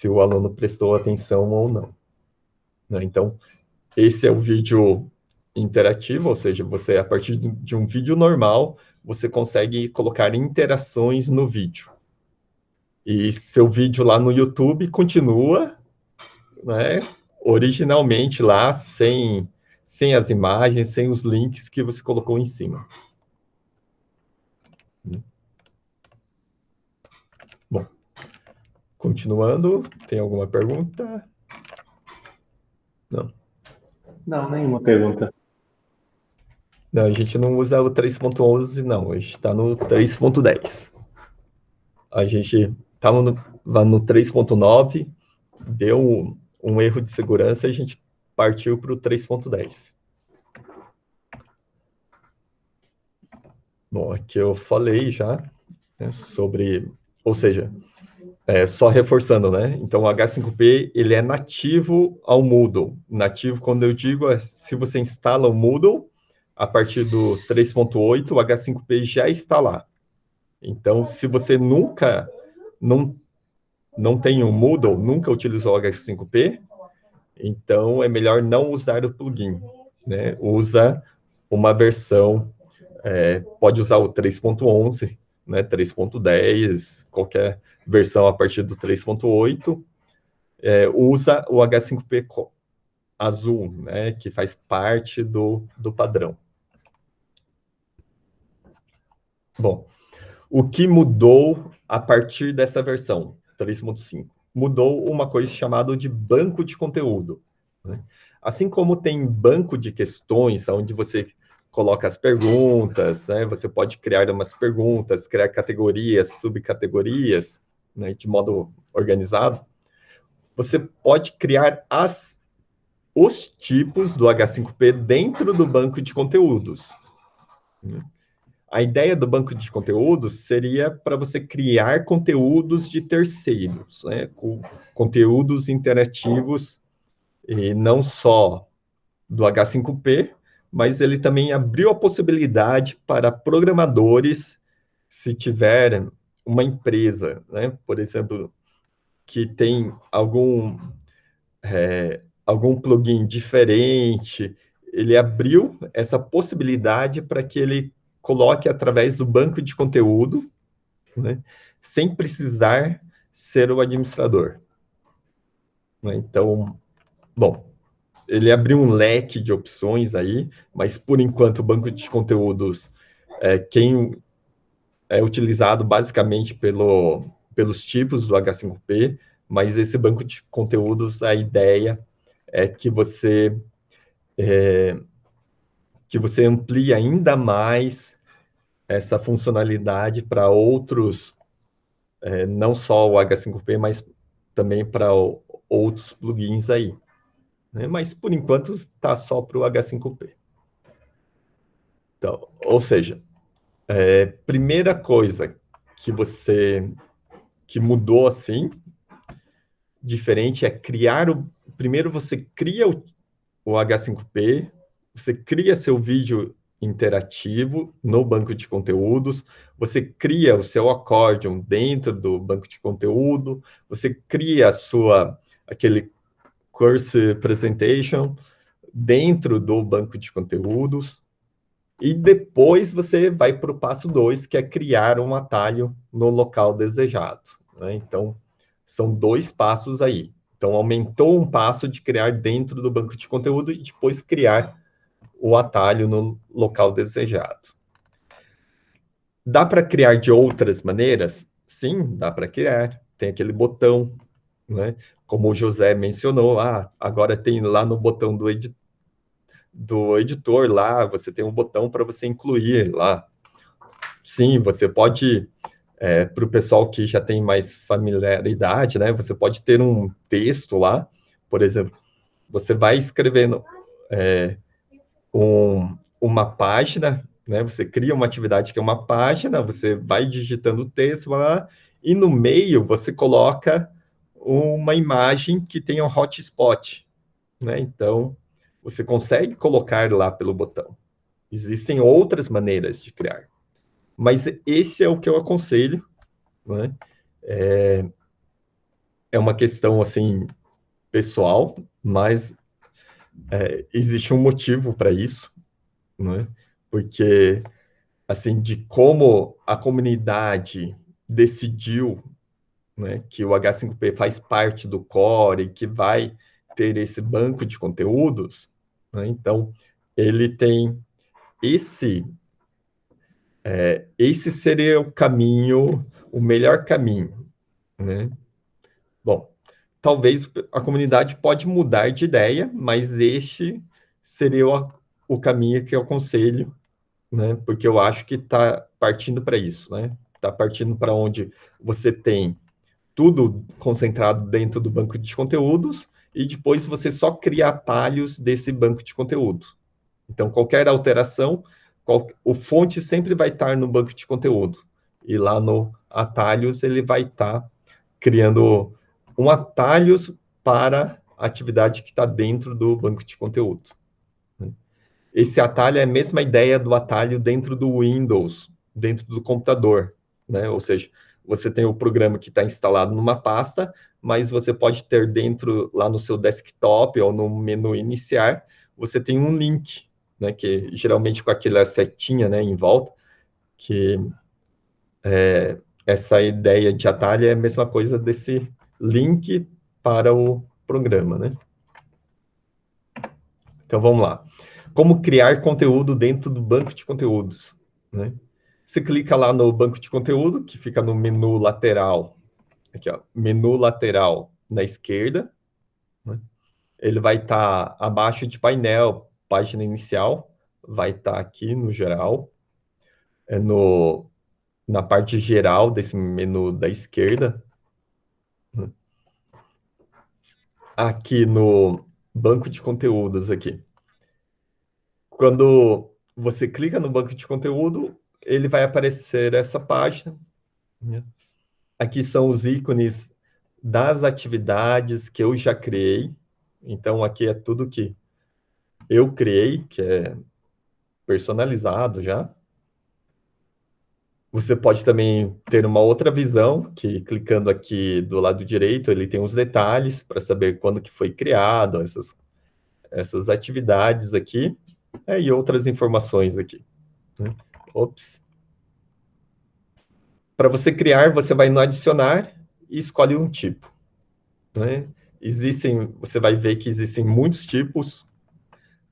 o aluno prestou atenção ou não, né? Então, esse é o vídeo interativo, ou seja, você, a partir de um vídeo normal, você consegue colocar interações no vídeo. E seu vídeo lá no YouTube continua, né, originalmente lá, sem as imagens, sem os links que você colocou em cima. Bom, continuando, tem alguma pergunta? Não. Não, nenhuma pergunta. Não, a gente não usa o 3.11, não. A gente está no 3.10. A gente estava no 3.9, deu um erro de segurança, a gente partiu para o 3.10. Bom, aqui eu falei já, né, sobre... Ou seja, só reforçando, né? Então, o H5P, ele é nativo ao Moodle. Nativo, quando eu digo, se você instala o Moodle, a partir do 3.8, o H5P já está lá. Então, se você nunca não tem um Moodle, nunca utilizou o H5P, então é melhor não usar o plugin, né? Usa uma versão pode usar o 3.11, né, 3.10, qualquer versão a partir do 3.8, usa o H5P azul, né, que faz parte do padrão. Bom, o que mudou a partir dessa versão 3.5? Mudou uma coisa chamada de banco de conteúdo, né? Assim como tem banco de questões, onde você coloca as perguntas, né? Você pode criar umas perguntas, criar categorias, subcategorias, né? De modo organizado. Você pode criar os tipos do H5P dentro do banco de conteúdos. A ideia do banco de conteúdos seria para você criar conteúdos de terceiros, né? Com conteúdos interativos, e não só do H5P, mas ele também abriu a possibilidade para programadores, se tiver uma empresa, né? Por exemplo, que tem algum plugin diferente, ele abriu essa possibilidade para que ele coloque através do banco de conteúdo, né, sem precisar ser o administrador. Né? Então, bom, ele abriu um leque de opções aí, mas por enquanto o banco de conteúdos quem é utilizado basicamente pelos tipos do H5P, mas esse banco de conteúdos, a ideia é que você amplie ainda mais essa funcionalidade para outros, não só o H5P, mas também para outros plugins aí. Né? Mas, por enquanto, está só para o H5P. Então, ou seja, primeira coisa que mudou assim, diferente, é criar primeiro você cria o H5P, você cria seu vídeo interativo no banco de conteúdos, você cria o seu accordion dentro do banco de conteúdo, você cria aquele course presentation dentro do banco de conteúdos, e depois você vai para o passo 2, que é criar um atalho no local desejado. Né? Então, são 2 passos aí. Então, aumentou um passo de criar dentro do banco de conteúdo e depois criar o atalho no local desejado. Dá para criar de outras maneiras? Sim, dá para criar. Tem aquele botão, né? Como o José mencionou, agora tem lá no botão do editor lá, você tem um botão para você incluir lá. Sim, você pode, para o pessoal que já tem mais familiaridade, né? Você pode ter um texto lá, por exemplo, você vai escrevendo uma página, né? Você cria uma atividade que é uma página, você vai digitando o texto lá, e no meio você coloca uma imagem que tenha um hotspot, né? Então, você consegue colocar lá pelo botão. Existem outras maneiras de criar, mas esse é o que eu aconselho, né? É uma questão, assim, pessoal, mas existe um motivo para isso, né? Porque, assim, de como a comunidade decidiu, né, que o H5P faz parte do core, que vai ter esse banco de conteúdos, né? Então, ele tem esse seria o caminho, o melhor caminho, né? Bom, talvez a comunidade pode mudar de ideia, mas este seria o caminho que eu aconselho, né? Porque eu acho que está partindo para isso, né? Está partindo para onde você tem tudo concentrado dentro do banco de conteúdos e depois você só cria atalhos desse banco de conteúdo. Então, qualquer alteração, o fonte sempre vai estar no banco de conteúdo. E lá no atalhos, ele vai estar criando um atalhos para a atividade que está dentro do banco de conteúdo. Esse atalho é a mesma ideia do atalho dentro do Windows, dentro do computador, né? Ou seja, você tem o programa que está instalado numa pasta, mas você pode ter dentro, lá no seu desktop ou no menu iniciar, você tem um link, né, que geralmente com aquela setinha, né, em volta, que essa ideia de atalho é a mesma coisa desse link para o programa, né? Então, vamos lá. Como criar conteúdo dentro do banco de conteúdos, né? Você clica lá no banco de conteúdo, que fica no menu lateral, aqui, ó, menu lateral na esquerda, né? Ele vai estar abaixo de painel, página inicial, vai estar aqui no geral, na parte geral desse menu da esquerda, né? Aqui no banco de conteúdos aqui. Quando você clica no banco de conteúdo, ele vai aparecer essa página, né? Aqui são os ícones das atividades que eu já criei. Então, aqui é tudo que eu criei, que é personalizado já. Você pode também ter uma outra visão, que clicando aqui do lado direito, ele tem os detalhes para saber quando que foi criado, essas atividades aqui, e outras informações aqui, né? Ops. Para você criar, você vai no adicionar e escolhe um tipo, né? Você vai ver que existem muitos tipos.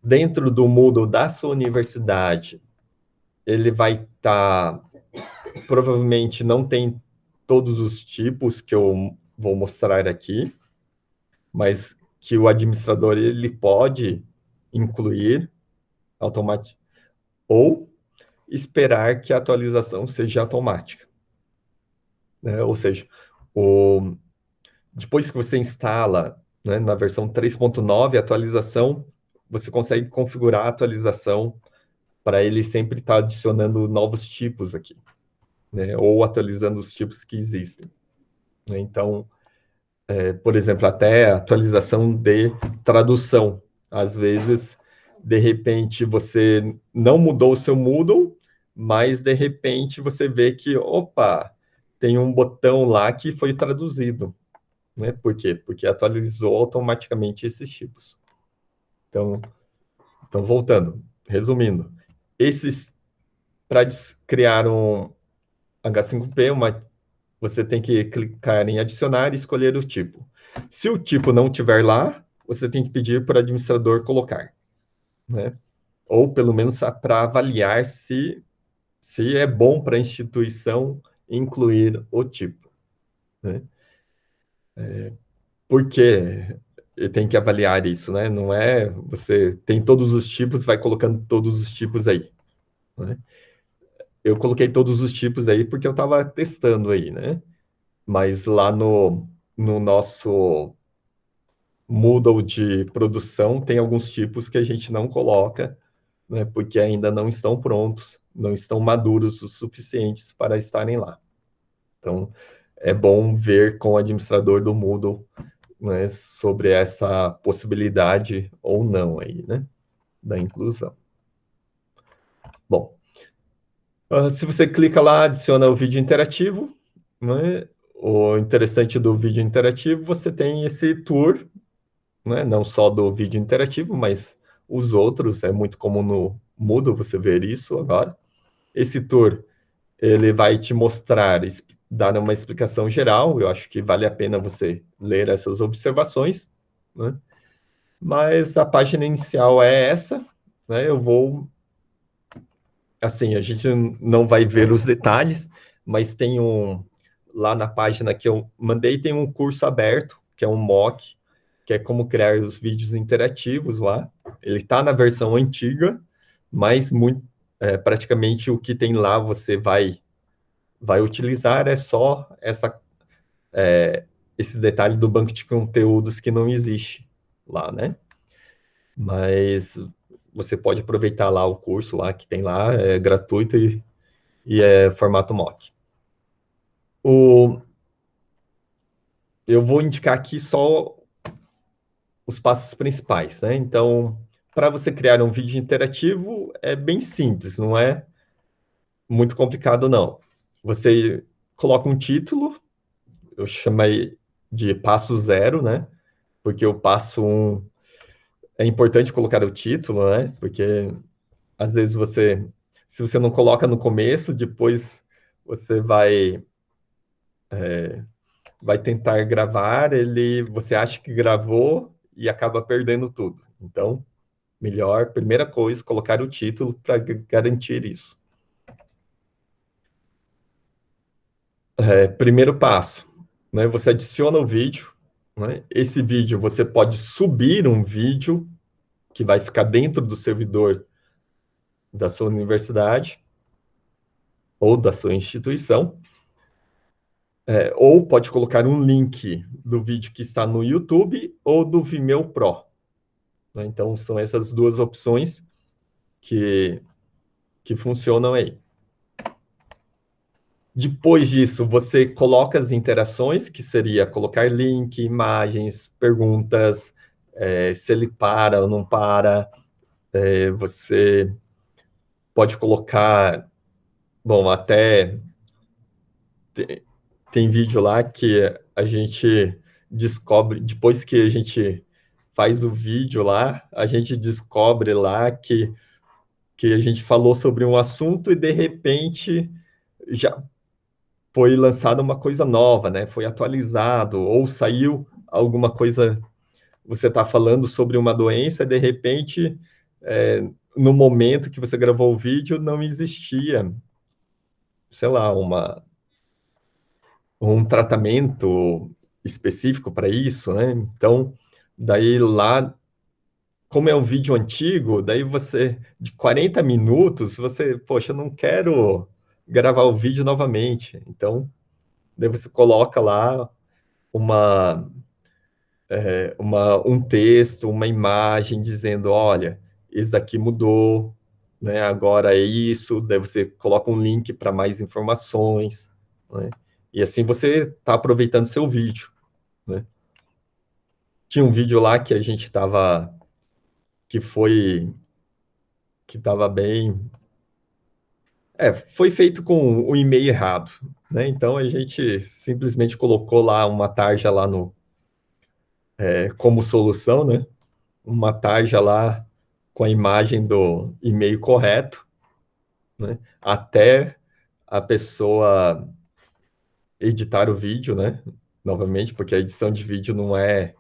Dentro do Moodle da sua universidade, ele vai estar... provavelmente não tem todos os tipos que eu vou mostrar aqui, mas que o administrador ele pode incluir automaticamente, ou esperar que a atualização seja automática, né? Ou seja, depois que você instala, né, na versão 3.9, a atualização, você consegue configurar a atualização para ele sempre estar adicionando novos tipos aqui, né, ou atualizando os tipos que existem, né? Então, por exemplo, até a atualização de tradução. Às vezes, de repente, você não mudou o seu Moodle, mas de repente você vê que, opa, tem um botão lá que foi traduzido, né? Por quê? Porque atualizou automaticamente esses tipos. Então voltando, resumindo, para criar um H5P, você tem que clicar em adicionar e escolher o tipo. Se o tipo não tiver lá, você tem que pedir para o administrador colocar, né? Ou pelo menos para avaliar se é bom para a instituição incluir o tipo, né? Por quê? Tem que avaliar isso, né? Não é você tem todos os tipos, vai colocando todos os tipos aí, né? Eu coloquei todos os tipos aí porque eu estava testando aí, né? Mas lá no nosso Moodle de produção tem alguns tipos que a gente não coloca, né? Porque ainda não estão prontos, não estão maduros o suficientes para estarem lá. Então, é bom ver com o administrador do Moodle, né, sobre essa possibilidade ou não aí, né, da inclusão. Bom, se você clica lá, adiciona o vídeo interativo, né, o interessante do vídeo interativo, você tem esse tour, né, não só do vídeo interativo, mas os outros, é muito comum no Moodle você ver isso agora. Esse tour, ele vai te mostrar, dar uma explicação geral, eu acho que vale a pena você ler essas observações, né? Mas a página inicial é essa, né? Eu vou... Assim, a gente não vai ver os detalhes, mas tem lá na página que eu mandei, tem um curso aberto, que é um mock, que é como criar os vídeos interativos lá. Ele está na versão antiga, mas praticamente o que tem lá você vai utilizar é só esse detalhe do banco de conteúdos que não existe lá, né? Mas você pode aproveitar lá o curso lá que tem lá, é gratuito e é formato mock. Eu vou indicar aqui só os passos principais, né? Então, para você criar um vídeo interativo, é bem simples, não é muito complicado, não. Você coloca um título, eu chamei de passo 0, né? Porque o passo 1 é importante colocar o título, né? Porque às vezes se você não coloca no começo, depois você vai tentar gravar, você acha que gravou e acaba perdendo tudo. Então, melhor, primeira coisa, colocar o título para garantir isso. Primeiro passo, né? Você adiciona o vídeo, né? Esse vídeo, você pode subir um vídeo que vai ficar dentro do servidor da sua universidade ou da sua instituição, ou pode colocar um link do vídeo que está no YouTube ou do Vimeo Pro. Né? Então, são essas duas opções que funcionam aí. Depois disso, você coloca as interações, que seria colocar link, imagens, perguntas, se ele para ou não para. Você pode colocar, bom, até tem vídeo lá que a gente descobre, depois que a gente faz o vídeo lá, a gente descobre lá que a gente falou sobre um assunto e, de repente, já foi lançada uma coisa nova, né? Foi atualizado, ou saiu alguma coisa, você está falando sobre uma doença, e de repente, no momento que você gravou o vídeo, não existia, sei lá, um tratamento específico para isso, né? Então, daí lá, como é um vídeo antigo, daí você, de 40 minutos, você, poxa, eu não quero gravar o vídeo novamente. Então, daí você coloca lá uma, um texto, uma imagem dizendo, olha, isso daqui mudou, né? Agora é isso, daí você coloca um link para mais informações, né? E assim você está aproveitando seu vídeo, né? Tinha um vídeo lá que a gente estava, que estava bem, foi feito com o e-mail errado, né? Então a gente simplesmente colocou lá uma tarja lá como solução, né? Uma tarja lá com a imagem do e-mail correto, né? Até a pessoa editar o vídeo, né? Novamente, porque a edição de vídeo não é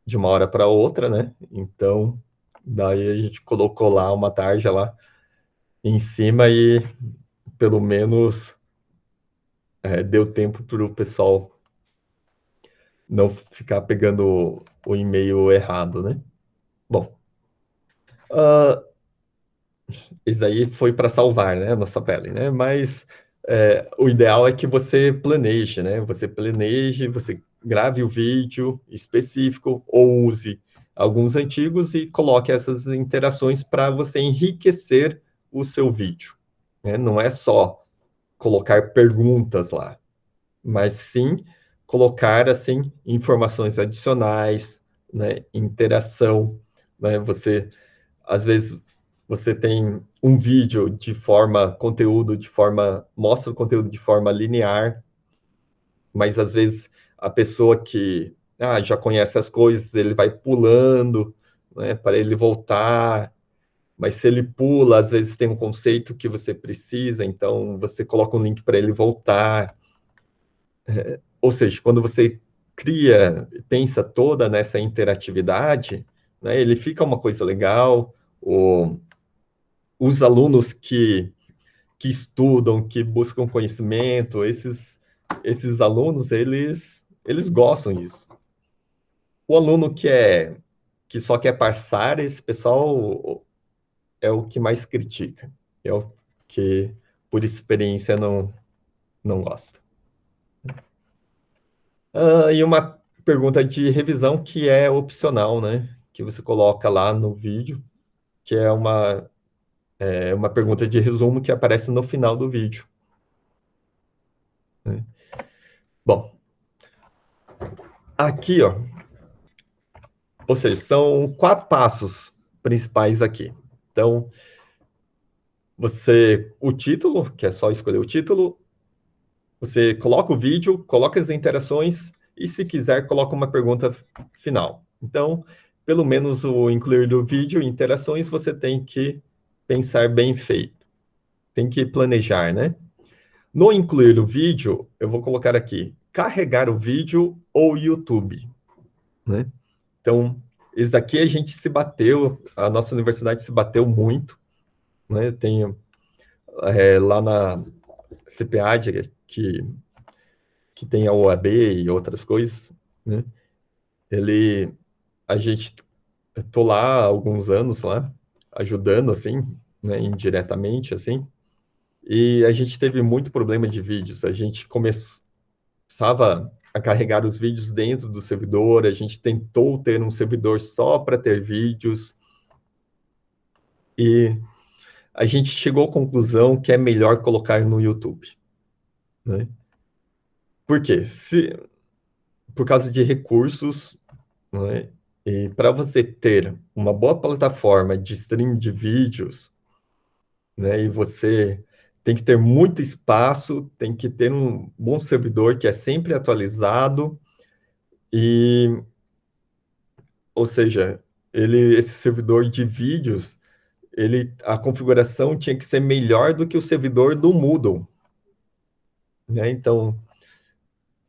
de uma hora para outra, né? Então, daí a gente colocou lá uma tarja lá em cima e pelo menos deu tempo para o pessoal não ficar pegando o e-mail errado, né? Bom, isso aí foi para salvar, né, a nossa pele, né? Mas o ideal é que você planeje, né? Você planeje, você grave o vídeo específico ou use alguns antigos e coloque essas interações para você enriquecer o seu vídeo, né? Não é só colocar perguntas lá, mas sim colocar assim informações adicionais, né? Interação, né? Você às vezes você tem um vídeo mostra o conteúdo de forma linear, mas às vezes a pessoa que já conhece as coisas, ele vai pulando, né, para ele voltar, mas se ele pula, às vezes tem um conceito que você precisa, então você coloca um link para ele voltar. Ou seja, quando você pensa toda nessa interatividade, né, ele fica uma coisa legal. Os alunos que estudam, que buscam conhecimento, esses alunos, eles gostam disso. O aluno que só quer passar, esse pessoal é o que mais critica, é o que, por experiência, não gosta. E uma pergunta de revisão que é opcional, né? Que você coloca lá no vídeo, que é uma pergunta de resumo que aparece no final do vídeo. Né? Bom, aqui, ó, ou seja, são 4 passos principais aqui. Então, o título, que é só escolher o título, você coloca o vídeo, coloca as interações e, se quiser, coloca uma pergunta final. Então, pelo menos o incluir do vídeo e interações, você tem que pensar bem feito. Tem que planejar, né? No incluir o vídeo, eu vou colocar aqui, carregar o vídeo ou YouTube, né? Então, isso daqui a gente se bateu, a nossa universidade se bateu muito, né? Tem lá na CPAD, que tem a OAB e outras coisas, né? A gente, tô lá há alguns anos lá, ajudando, assim, né, indiretamente, assim, e a gente teve muito problema de vídeos. A gente começava a carregar os vídeos dentro do servidor, a gente tentou ter um servidor só para ter vídeos, e a gente chegou à conclusão que é melhor colocar no YouTube, né? Por quê? Por causa de recursos, né? E para você ter uma boa plataforma de stream de vídeos, né? E você tem que ter muito espaço, tem que ter um bom servidor que é sempre atualizado e, ou seja, esse servidor de vídeos, a configuração tinha que ser melhor do que o servidor do Moodle, né? Então,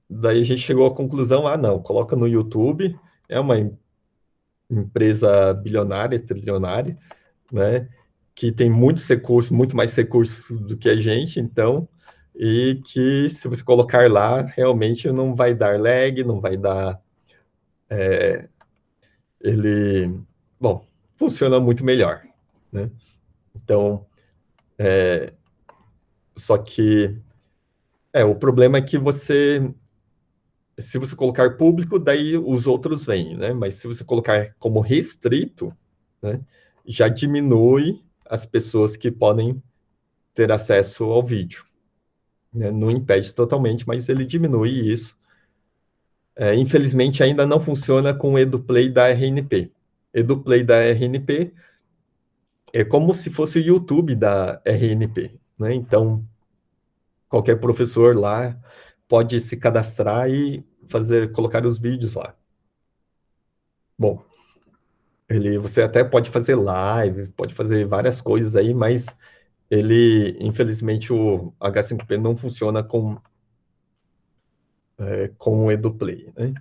daí a gente chegou à conclusão, não, coloca no YouTube, é uma empresa bilionária, trilionária, né? Que tem muitos recursos, muito mais recursos do que a gente, então, e que se você colocar lá, realmente não vai dar lag, não vai dar. Ele, bom, funciona muito melhor, né? Então, só que o problema é que se você colocar público, daí os outros vêm, né? Mas se você colocar como restrito, né, já diminui as pessoas que podem ter acesso ao vídeo, né? Não impede totalmente, mas ele diminui isso. Infelizmente, ainda não funciona com o EduPlay da RNP. EduPlay da RNP é como se fosse o YouTube da RNP, né? Então, qualquer professor lá pode se cadastrar e colocar os vídeos lá. Bom, você até pode fazer lives, pode fazer várias coisas aí, mas infelizmente, o H5P não funciona com o EduPlay, né?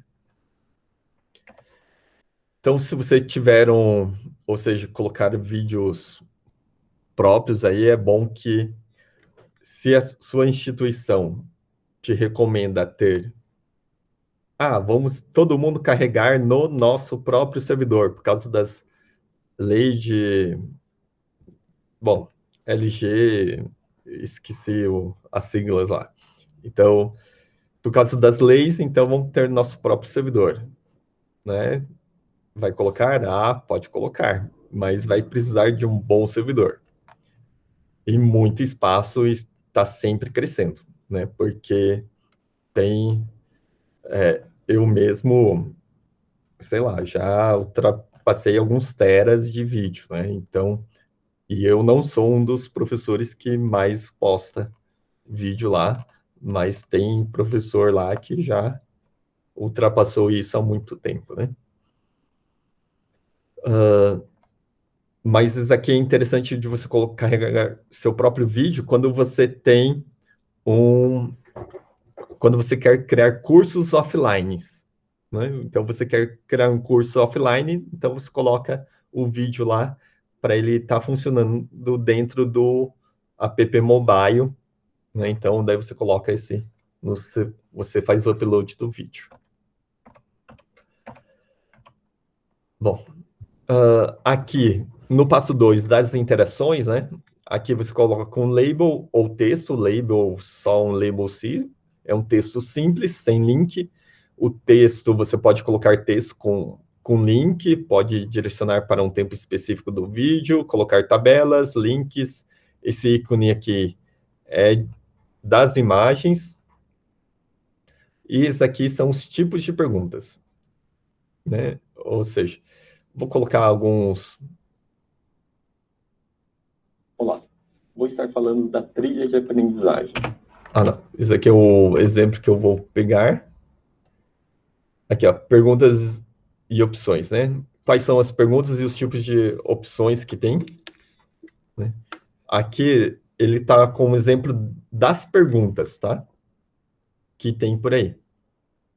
Então, se você tiver ou seja, colocar vídeos próprios aí, é bom que, se a sua instituição te recomenda vamos todo mundo carregar no nosso próprio servidor, por causa das leis bom, LG, esqueci as siglas lá. Então, por causa das leis, então vamos ter nosso próprio servidor, né? Vai colocar? Pode colocar, mas vai precisar de um bom servidor. E muito espaço está sempre crescendo, né? Porque eu mesmo, sei lá, já ultrapassei alguns teras de vídeo, né? Então, e eu não sou um dos professores que mais posta vídeo lá, mas tem professor lá que já ultrapassou isso há muito tempo, né? Mas isso aqui é interessante de você carregar seu próprio vídeo quando você quando você quer criar cursos offline, né? Então, você quer criar um curso offline, então você coloca o vídeo lá para ele estar funcionando dentro do app mobile, né? Então, daí você coloca você faz o upload do vídeo. Bom, aqui no passo 2 das interações, né? Aqui você coloca um label ou texto, label só um label C, é um texto simples, sem link. O texto, você pode colocar texto com link, pode direcionar para um tempo específico do vídeo, colocar tabelas, links. Esse ícone aqui é das imagens. E esses aqui são os tipos de perguntas, né? Ou seja, vou colocar alguns. Olá, vou estar falando da trilha de aprendizagem. Não. Esse aqui é o exemplo que eu vou pegar. Aqui, ó, perguntas e opções, né? Quais são as perguntas e os tipos de opções que tem? né? Aqui ele está com um exemplo das perguntas, tá? Que tem por aí.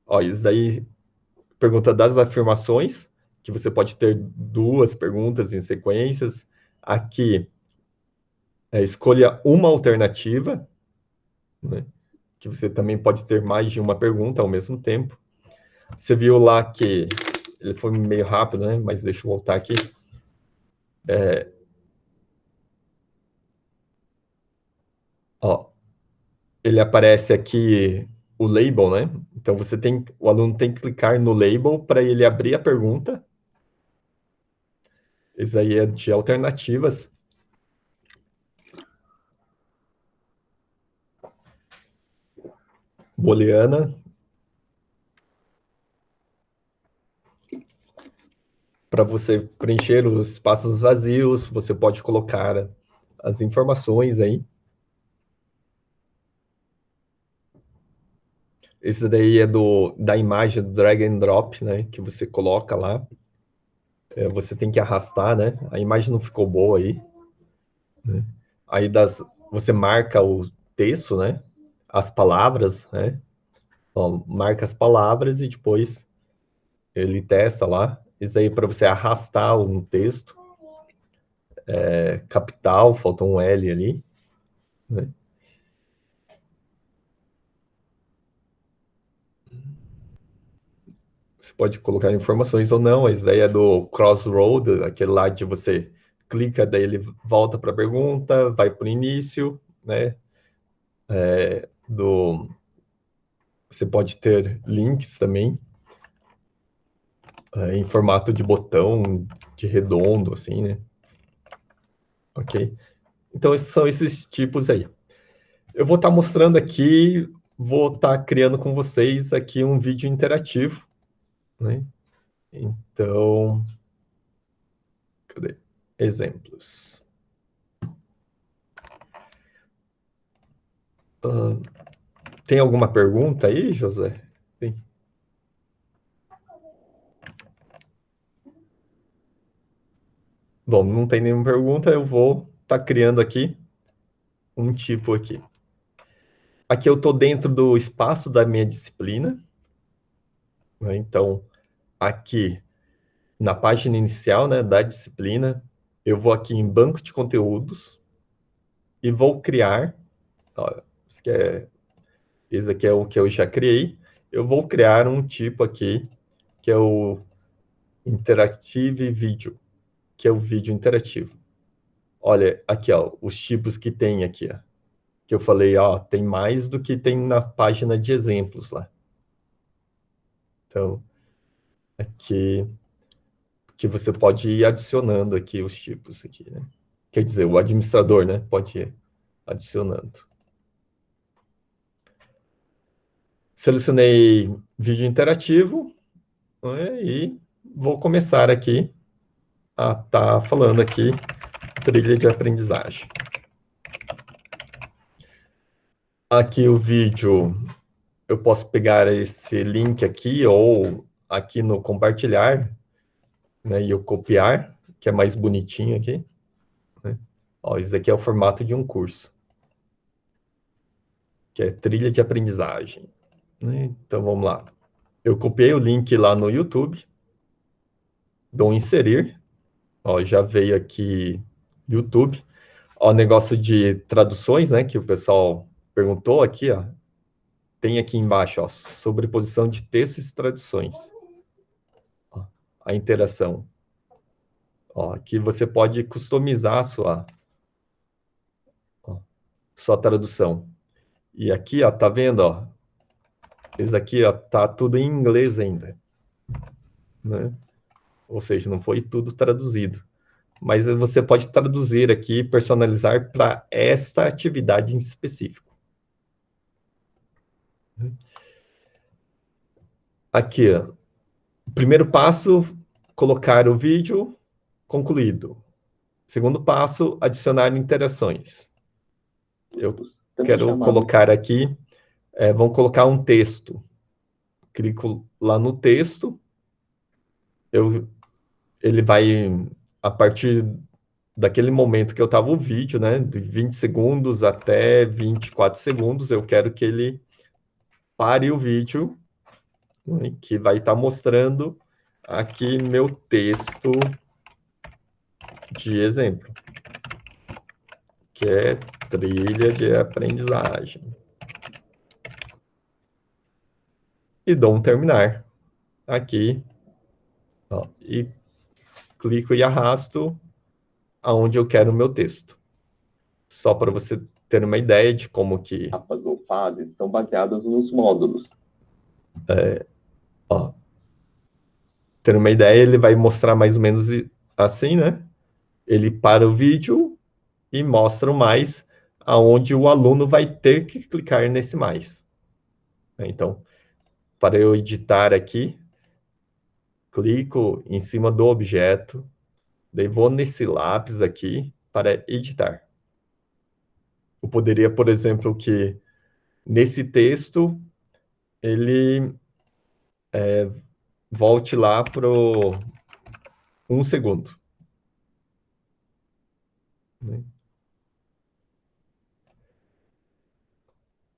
Ó, isso daí, pergunta das afirmações, que você pode ter 2 perguntas em sequências. Aqui, escolha uma alternativa, né? Que você também pode ter mais de uma pergunta ao mesmo tempo. Você viu lá que ele foi meio rápido, né? Mas deixa eu voltar aqui. Ó, ele aparece aqui o label, né? Então o aluno tem que clicar no label para ele abrir a pergunta. Isso aí é de alternativas. Booleana. Para você preencher os espaços vazios, você pode colocar as informações aí. Esse daí é da imagem do drag and drop, né? Que você coloca lá. Você tem que arrastar, né? A imagem não ficou boa aí. Né? Aí você marca o texto, né? As palavras, né? Ó, marca as palavras e depois ele testa lá. Isso aí para você arrastar um texto. Capital, faltou um L ali. Né? Você pode colocar informações ou não. Isso aí é do crossroad, aquele lá de você clica, daí ele volta para a pergunta, vai para o início, né? Você pode ter links também, em formato de botão, de redondo, assim, né? Ok? Então, são esses tipos aí. Eu vou estar mostrando aqui, vou estar criando com vocês aqui um vídeo interativo, né? Então, cadê? Exemplos. Tem alguma pergunta aí, José? Sim. Bom, não tem nenhuma pergunta, eu vou estar criando aqui um tipo aqui. Aqui eu estou dentro do espaço da minha disciplina, né? Então, aqui na página inicial, né, da disciplina, eu vou aqui em banco de conteúdos e vou criar, ó, esse aqui é o que eu já criei, eu vou criar um tipo aqui, que é o Interactive Video, que é o vídeo interativo. Olha, aqui, ó, os tipos que tem aqui, ó, que eu falei, ó, tem mais do que tem na página de exemplos lá. Então, aqui, que você pode ir adicionando aqui os tipos aqui, né? Quer dizer, o administrador, né, pode ir adicionando. Selecionei vídeo interativo, né, e vou começar aqui a estar falando aqui trilha de aprendizagem. Aqui o vídeo, eu posso pegar esse link aqui ou aqui no compartilhar, né, e eu copiar, que é mais bonitinho aqui. Né? Ó, esse aqui é o formato de um curso, que é trilha de aprendizagem. Né? Então vamos lá. Eu copiei o link lá no YouTube, dou inserir, ó, já veio aqui YouTube. Ó, negócio de traduções, né, que o pessoal perguntou aqui, ó. Tem aqui embaixo, ó, sobreposição de textos e traduções. Ó, a interação. Ó, aqui você pode customizar a sua tradução. E aqui, ó, tá vendo, ó? Isso aqui, ó, tá tudo em inglês ainda, né? Ou seja, não foi tudo traduzido. Mas você pode traduzir aqui, personalizar para esta atividade em específico. Aqui, ó. Primeiro passo, colocar o vídeo concluído. Segundo passo, adicionar interações. Eu quero colocar aqui, vamos colocar um texto. Clico lá no texto, ele vai, a partir daquele momento que eu estava o vídeo, né, de 20 segundos até 24 segundos, eu quero que ele pare o vídeo, né, que vai estar mostrando aqui meu texto de exemplo, que é trilha de aprendizagem. E dou um terminar aqui, ó, e clico e arrasto aonde eu quero o meu texto. Só para você ter uma ideia de como que... Etapas ou fases são baseadas nos módulos. Ó, ter uma ideia, ele vai mostrar mais ou menos assim, né? Ele para o vídeo e mostra o mais, aonde o aluno vai ter que clicar nesse mais. Então, para eu editar aqui, clico em cima do objeto, daí vou nesse lápis aqui para editar. Eu poderia, por exemplo, que nesse texto ele volte lá para 1 segundo. Né?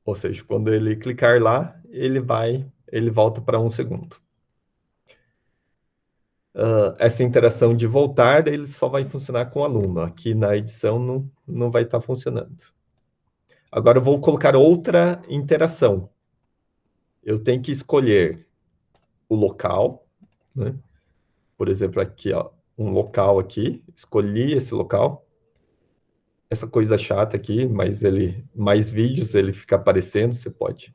Ou seja, quando ele clicar lá, ele volta para 1 segundo. Essa interação de voltar, ele só vai funcionar com o aluno. Aqui na edição não vai estar funcionando. Agora eu vou colocar outra interação. Eu tenho que escolher o local, né? Por exemplo, aqui, ó, um local aqui. Escolhi esse local. Essa coisa chata aqui, mas mais vídeos ele fica aparecendo, você pode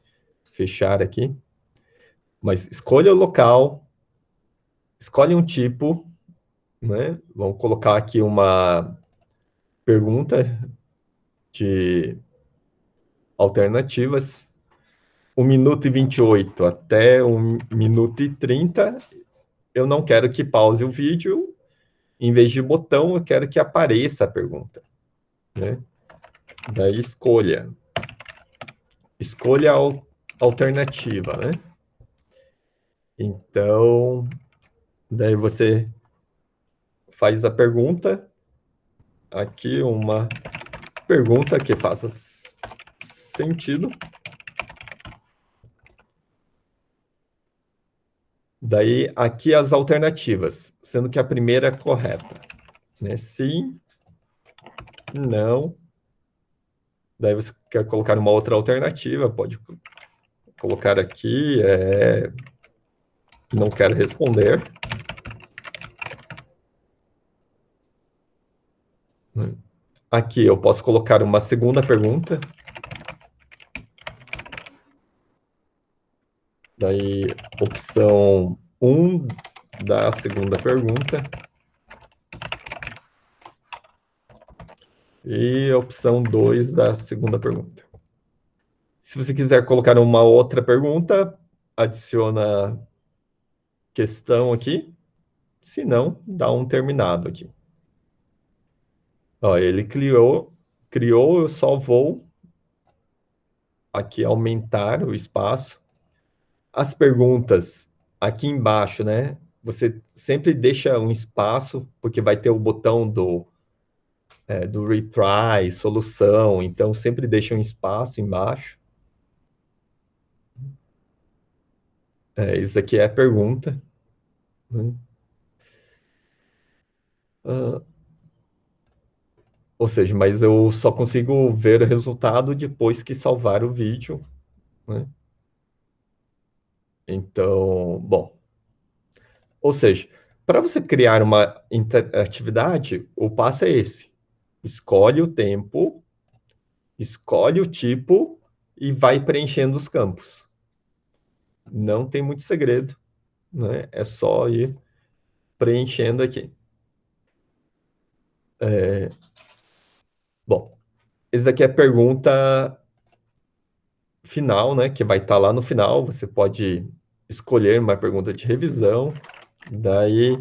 fechar aqui. Mas escolha o local, escolhe um tipo, né? Vamos colocar aqui uma pergunta de alternativas. 1 minuto e 28 até 1 minuto e 30, eu não quero que pause o vídeo. Em vez de botão, eu quero que apareça a pergunta. Né? Daí escolha. Escolha a alternativa, né? Então, daí você faz a pergunta. Aqui uma pergunta que faça sentido. Daí, aqui as alternativas, sendo que a primeira é correta. Né? Sim, não. Daí você quer colocar uma outra alternativa, pode colocar aqui, não quero responder. Aqui eu posso colocar uma segunda pergunta. Daí, opção 1 da segunda pergunta. E opção 2 da segunda pergunta. Se você quiser colocar uma outra pergunta, adiciona questão aqui. Se não, dá um terminado aqui. Ó, ele criou, eu só vou aqui aumentar o espaço. As perguntas aqui embaixo, né? Você sempre deixa um espaço, porque vai ter o botão do retry, solução, então sempre deixa um espaço embaixo. Isso aqui é a pergunta. Né? Ou seja, mas eu só consigo ver o resultado depois que salvar o vídeo. Né? Então, bom. Ou seja, para você criar uma interatividade, o passo é esse. Escolhe o tempo, escolhe o tipo e vai preenchendo os campos. Não tem muito segredo, né? É só ir preenchendo aqui. Bom, essa aqui é a pergunta final, né? Que vai estar lá no final. Você pode escolher uma pergunta de revisão. Daí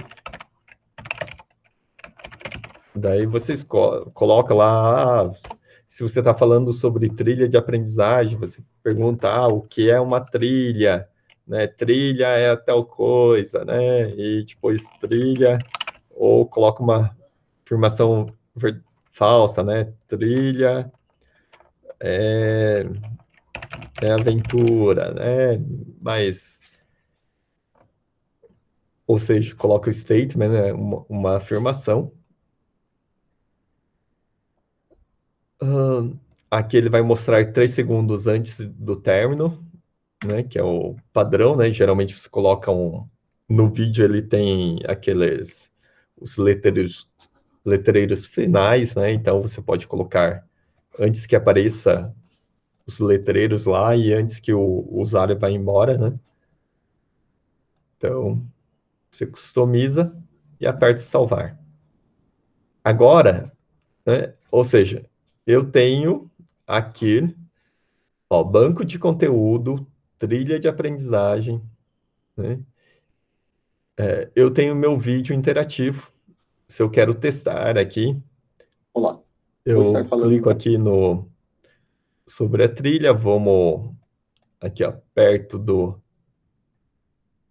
você coloca lá, se você está falando sobre trilha de aprendizagem, você pergunta o que é uma trilha, né? Trilha é tal coisa, né? E depois trilha, ou coloca uma afirmação falsa, né? Trilha é aventura, né? Mas, ou seja, coloca o statement, né? Uma afirmação. Aqui ele vai mostrar 3 segundos antes do término, né? Que é o padrão, né? Geralmente você coloca no vídeo ele tem os letreiros finais, né? Então você pode colocar antes que apareça os letreiros lá e antes que o usuário vá embora, né? Então, você customiza e aperta salvar. Agora, né? Ou seja, eu tenho aqui, ó, banco de conteúdo, trilha de aprendizagem, né? Eu tenho meu vídeo interativo. Se eu quero testar aqui, Olá, vou estar eu falando clico então. aqui sobre a trilha, vamos aqui, ó, perto do...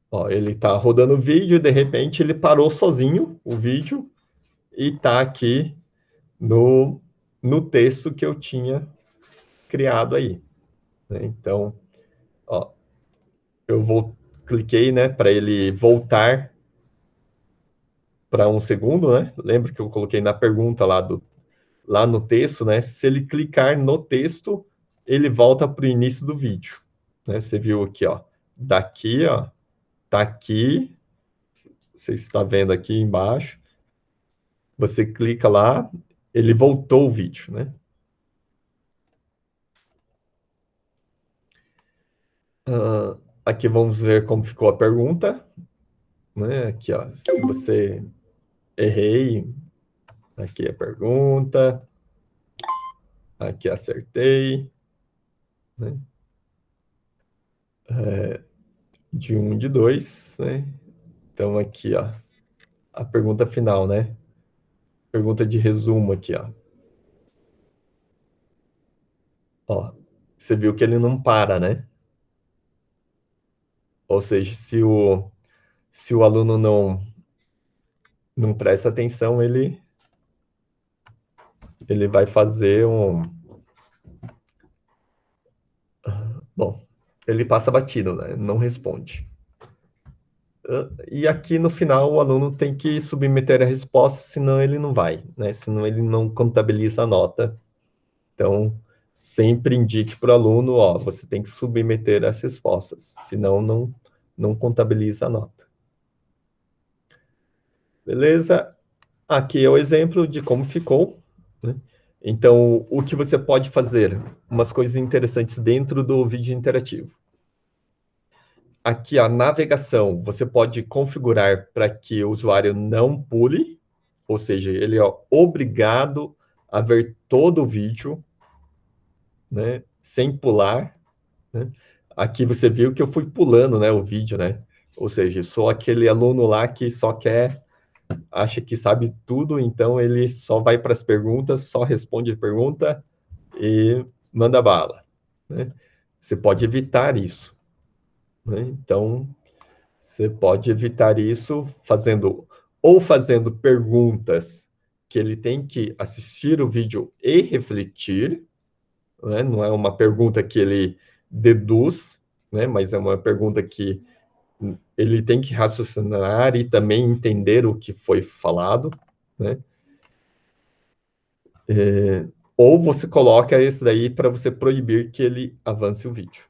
Ó, ele está rodando o vídeo, de repente ele parou sozinho, o vídeo, e está aqui no texto que eu tinha criado aí, né? Então, ó, cliquei, né, para ele voltar para um segundo, né? Lembra que eu coloquei na pergunta lá no texto, né? Se ele clicar no texto, ele volta para o início do vídeo, né? Você viu aqui, ó, daqui, ó, tá aqui, você está vendo aqui embaixo, você clica lá, ele voltou o vídeo, né? Aqui vamos ver como ficou a pergunta, né? Aqui, ó, se você errei, aqui a pergunta, aqui acertei, né? De 1, de 2, né? Então aqui, ó, a pergunta final, né? Pergunta de resumo aqui, ó. Ó, você viu que ele não para, né? Ou seja, se o aluno não presta atenção, ele vai fazer bom, ele passa batido, né? Não responde. E aqui no final o aluno tem que submeter a resposta, senão ele não vai, né? Senão ele não contabiliza a nota. Então, sempre indique para o aluno, ó, você tem que submeter as respostas, senão não contabiliza a nota. Beleza? Aqui é o exemplo de como ficou, né? Então, o que você pode fazer? Umas coisas interessantes dentro do vídeo interativo. Aqui, a navegação, você pode configurar para que o usuário não pule, ou seja, ele é obrigado a ver todo o vídeo, né, sem pular, né? Aqui você viu que eu fui pulando, né, o vídeo, né? Ou seja, sou aquele aluno lá que só acha que sabe tudo, então ele só vai para as perguntas, só responde a pergunta e manda bala, né? Você pode evitar isso, né? Então, você pode evitar isso fazendo perguntas que ele tem que assistir o vídeo e refletir, né? Não é uma pergunta que ele deduz, né? Mas é uma pergunta que ele tem que raciocinar e também entender o que foi falado, né? Ou você coloca esse daí para você proibir que ele avance o vídeo,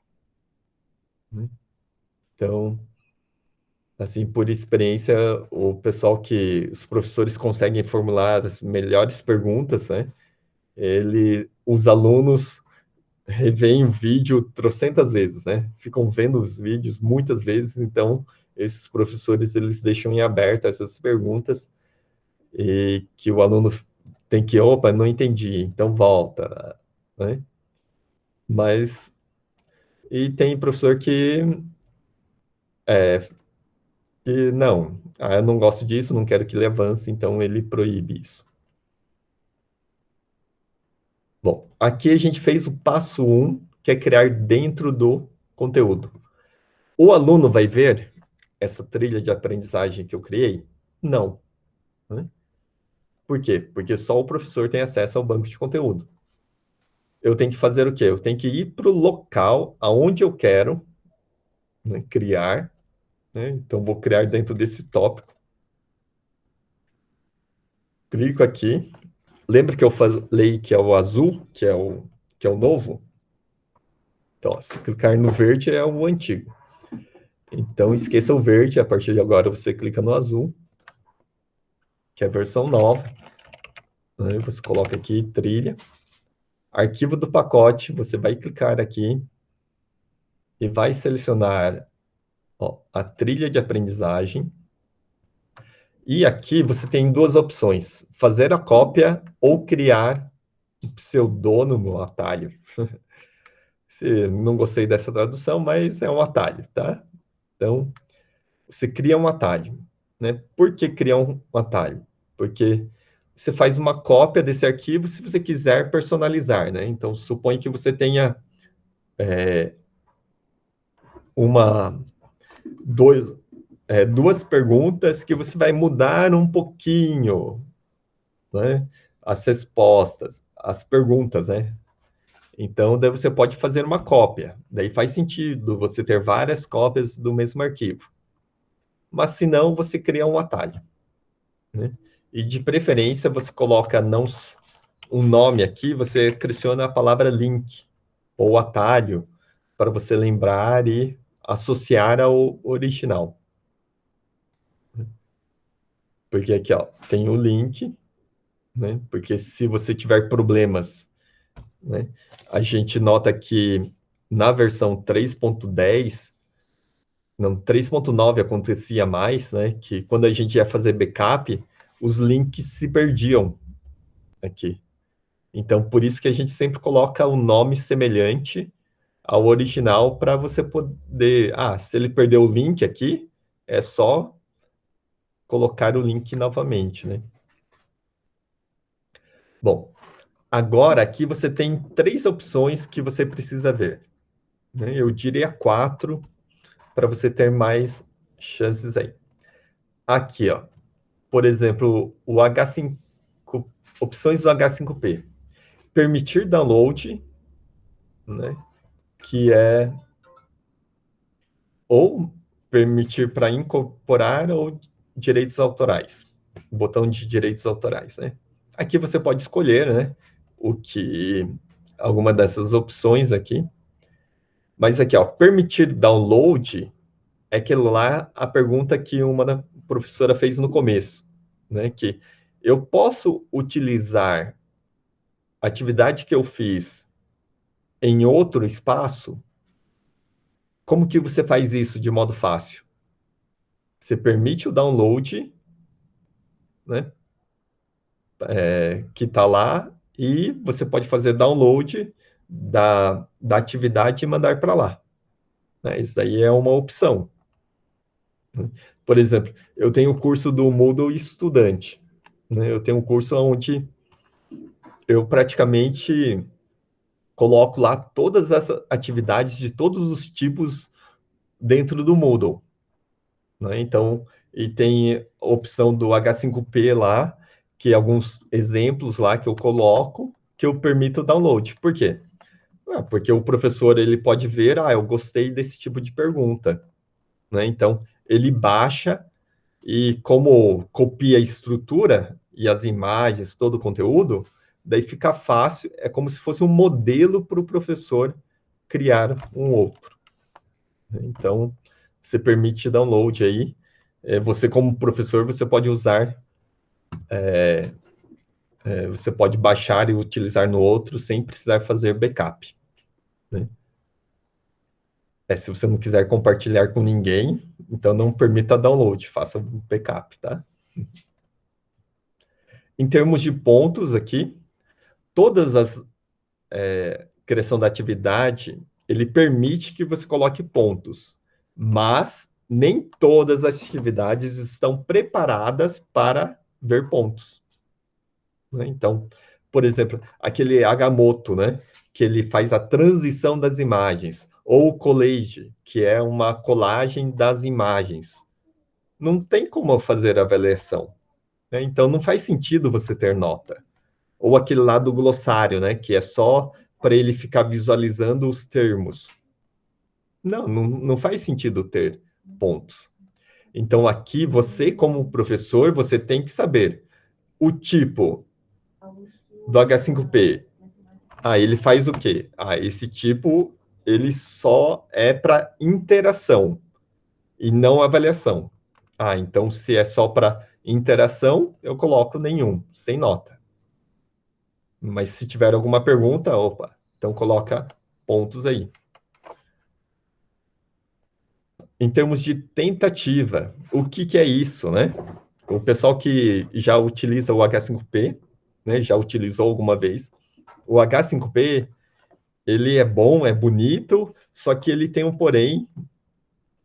né? Então, assim, por experiência, os professores conseguem formular as melhores perguntas, né? Os alunos revêem o vídeo trocentas vezes, né? Ficam vendo os vídeos muitas vezes, então esses professores eles deixam em aberto essas perguntas e que o aluno tem que, opa, não entendi, então volta, né? Mas e tem professor que não, eu não gosto disso, não quero que ele avance, então ele proíbe isso. Bom, aqui a gente fez o passo 1, que é criar dentro do conteúdo. O aluno vai ver essa trilha de aprendizagem que eu criei? Não, né? Por quê? Porque só o professor tem acesso ao banco de conteúdo. Eu tenho que fazer o quê? Eu tenho que ir para o local aonde eu quero, né, criar, né? Então, vou criar dentro desse tópico. Clico aqui. Lembra que eu falei que é o azul, que é o novo? Então, ó, se clicar no verde é o antigo. Então, esqueça o verde. A partir de agora, você clica no azul, que é a versão nova. Né? Você coloca aqui, trilha. Arquivo do pacote, você vai clicar aqui e vai selecionar, ó, a trilha de aprendizagem. E aqui você tem duas opções: fazer a cópia ou criar um pseudônimo atalho. Se não gostei dessa tradução, mas é um atalho, tá? Então, você cria um atalho, né? Por que criar um atalho? Porque você faz uma cópia desse arquivo se você quiser personalizar, né? Então, suponha que você tenha uma, duas perguntas que você vai mudar um pouquinho, né? As respostas, as perguntas, né? Então, daí você pode fazer uma cópia. Daí faz sentido você ter várias cópias do mesmo arquivo. Mas se não, você cria um atalho, né? E de preferência, você coloca não um nome aqui, você seleciona a palavra link ou atalho para você lembrar e associar ao original. Porque aqui, ó, tem o link, né? Porque se você tiver problemas, né? A gente nota que na versão 3.10, não, 3.9 acontecia mais, né? Que quando a gente ia fazer backup, os links se perdiam aqui. Então, por isso que a gente sempre coloca um nome semelhante ao original para você poder... Ah, se ele perdeu o link aqui, é só colocar o link novamente, né? Bom, agora aqui você tem três opções que você precisa ver, né? Eu diria quatro para você ter mais chances aí. Aqui, ó, por exemplo, o H5, opções do H5P. Permitir download, né? Que é ou permitir para incorporar ou direitos autorais. O botão de direitos autorais, né? Aqui você pode escolher, né? Alguma dessas opções aqui. Mas aqui, ó, permitir download é aquilo lá, a pergunta que uma professora fez no começo, né? Que eu posso utilizar a atividade que eu fiz em outro espaço? Como que você faz isso de modo fácil? Você permite o download, né? Que está lá, e você pode fazer download da atividade e mandar para lá, né? Isso daí é uma opção. Por exemplo, eu tenho o curso do Moodle Estudante, né? Eu tenho um curso onde eu praticamente coloco lá todas as atividades de todos os tipos dentro do Moodle, né? Então, e tem a opção do H5P lá, que alguns exemplos lá que eu coloco, que eu permito o download. Por quê? Porque o professor ele pode ver, eu gostei desse tipo de pergunta, né? Então, ele baixa e como copia a estrutura e as imagens, todo o conteúdo, daí fica fácil, é como se fosse um modelo para o professor criar um outro. Então, você permite download aí. Você, como professor, você pode usar, você pode baixar e utilizar no outro sem precisar fazer backup, né? Se você não quiser compartilhar com ninguém, então não permita download, faça backup, tá? Em termos de pontos aqui, todas as criação da atividade, ele permite que você coloque pontos, mas nem todas as atividades estão preparadas para ver pontos, né? Então, por exemplo, aquele Agamotto, né, que ele faz a transição das imagens, ou o collage, que é uma colagem das imagens. Não tem como fazer avaliação. né? Então, não faz sentido você ter nota. Ou aquele lá do glossário, né? Que é só para ele ficar visualizando os termos. Não faz sentido ter pontos. Então, aqui, você, como professor, você tem que saber o tipo do H5P. Ele faz o quê? Esse tipo, ele só é para interação e não avaliação. Então, se é só para interação, eu coloco nenhum, sem nota. Mas se tiver alguma pergunta, então coloca pontos aí. Em termos de tentativa, o que é isso, né? O pessoal que já utiliza o H5P, né, já utilizou alguma vez, o H5P, ele é bom, é bonito, só que ele tem um porém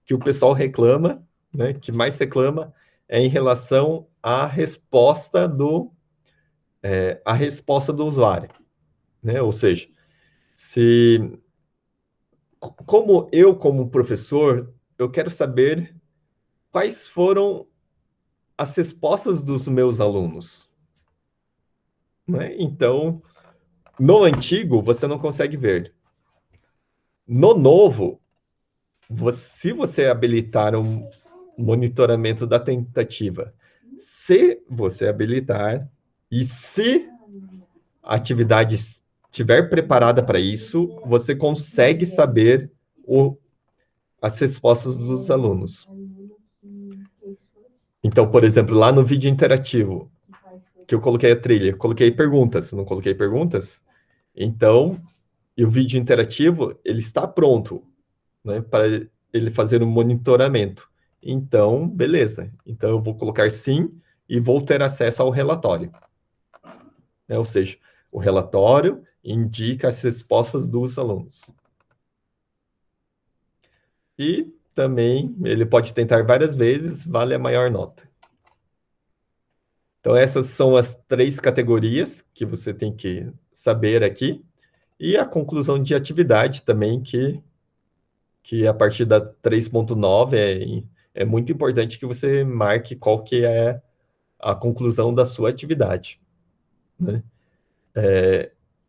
que o pessoal reclama, né, que mais reclama é em relação à resposta a resposta do usuário, né? Ou seja, como professor, eu quero saber quais foram as respostas dos meus alunos, né? Então, no antigo, você não consegue ver. No novo, se você habilitar um monitoramento da tentativa, se você habilitar e se a atividade estiver preparada para isso, você consegue saber as respostas dos alunos. Então, por exemplo, lá no vídeo interativo, que eu coloquei a trilha, coloquei perguntas, não coloquei perguntas? Então, e o vídeo interativo, ele está pronto, né, para ele fazer um monitoramento. Então, beleza. Então, eu vou colocar sim e vou ter acesso ao relatório. Ou seja, o relatório indica as respostas dos alunos. E também ele pode tentar várias vezes, vale a maior nota. Então, essas são as 3 categorias que você tem que saber aqui. E a conclusão de atividade também, que a partir da 3.9 é muito importante que você marque qual que é a conclusão da sua atividade, né?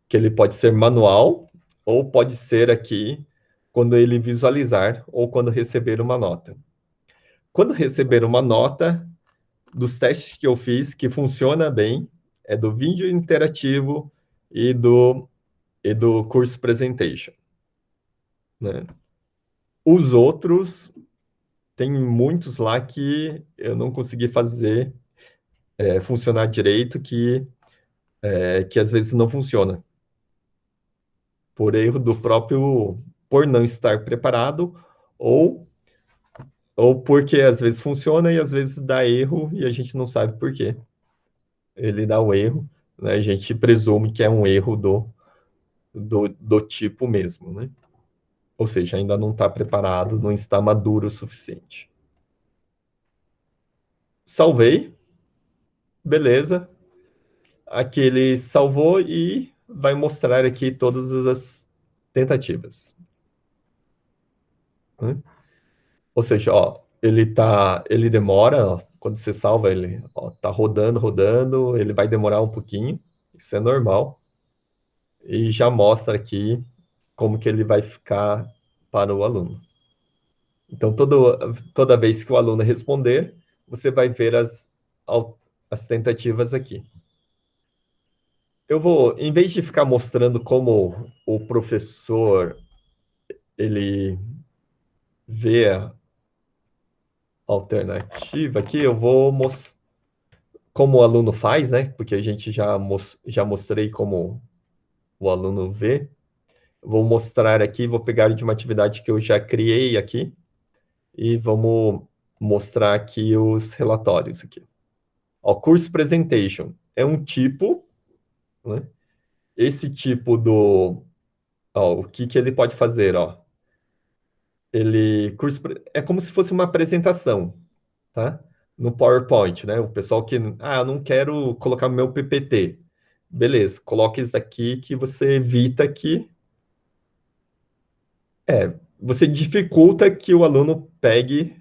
Que ele pode ser manual ou pode ser aqui quando ele visualizar ou quando receber uma nota. Quando receber uma nota, dos testes que eu fiz, que funciona bem, é do vídeo interativo e do curso presentation, né? Os outros, tem muitos lá que eu não consegui fazer funcionar direito, que às vezes não funciona. Por erro por não estar preparado, ou porque às vezes funciona e às vezes dá erro e a gente não sabe por quê. Ele dá um erro, né? A gente presume que é um erro do tipo mesmo, né? Ou seja, ainda não está preparado, não está maduro o suficiente. Salvei, beleza. Aqui ele salvou e vai mostrar aqui todas as tentativas, né? Ou seja, ele demora, quando você salva ele, tá rodando, ele vai demorar um pouquinho, isso é normal. E já mostra aqui como que ele vai ficar para o aluno. Então, toda vez que o aluno responder, você vai ver as tentativas aqui. Em vez de ficar mostrando como o professor ele vê a alternativa aqui, eu vou mostrar como o aluno faz, né? Porque a gente já mostrei como o aluno vê. Vou mostrar aqui, vou pegar de uma atividade que eu já criei aqui e vamos mostrar aqui os relatórios aqui. Course Presentation é um tipo, né? Esse tipo o que ele pode fazer, é como se fosse uma apresentação, tá? No PowerPoint, né? O pessoal que, eu não quero colocar meu PPT. Beleza, coloque isso aqui que você evita você dificulta que o aluno pegue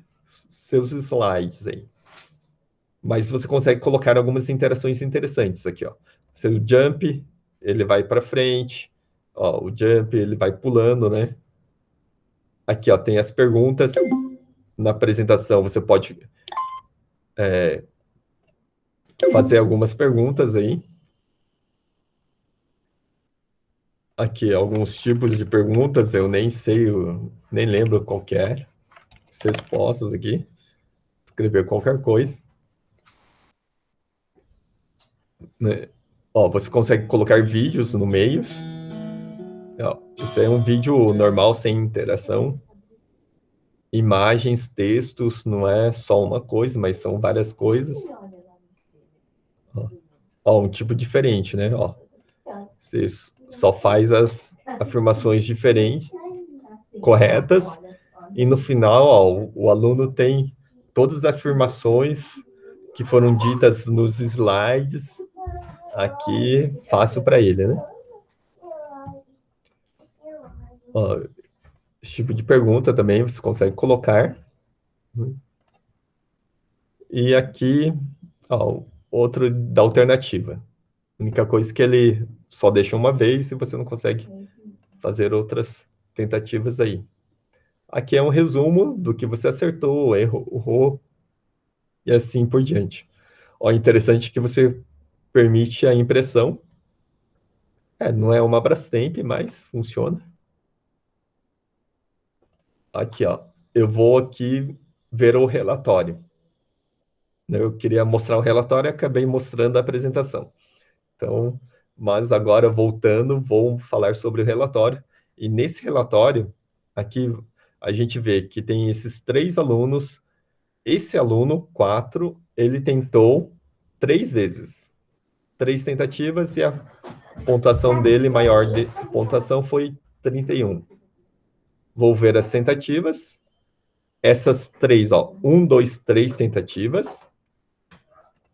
seus slides aí. Mas você consegue colocar algumas interações interessantes aqui, ó. O jump, ele vai para frente, ó, o jump, ele vai pulando, né? Aqui, ó, tem as perguntas. Na apresentação, você pode fazer algumas perguntas aí. Aqui, alguns tipos de perguntas, eu nem sei, eu nem lembro qual que é. As respostas aqui. Escrever qualquer coisa. Né? Ó, você consegue colocar vídeos no meio. Ó, isso é um vídeo normal, sem interação. Imagens, textos, não é só uma coisa, mas são várias coisas. Ó, um tipo diferente, né? Ó, você só faz as afirmações diferentes, corretas, e no final, ó, o aluno tem todas as afirmações que foram ditas nos slides aqui, fácil para ele, né? Ó, esse tipo de pergunta também você consegue colocar. E aqui, ó, outro da alternativa. A única coisa é que ele só deixa uma vez e você não consegue fazer outras tentativas aí. Aqui é um resumo do que você acertou, errou, e assim por diante. Ó, interessante que você permite a impressão. Não é uma Brastemp, mas funciona. Aqui, ó. Eu vou aqui ver o relatório. Eu queria mostrar o relatório e acabei mostrando a apresentação. Então, mas agora voltando, vou falar sobre o relatório. E nesse relatório, aqui a gente vê que tem esses 3 alunos. Esse aluno, 4, ele tentou 3 vezes. 3 tentativas e a pontuação dele, maior de pontuação, foi 31. Vou ver as tentativas. Essas 3, ó, 1, 2, 3 tentativas.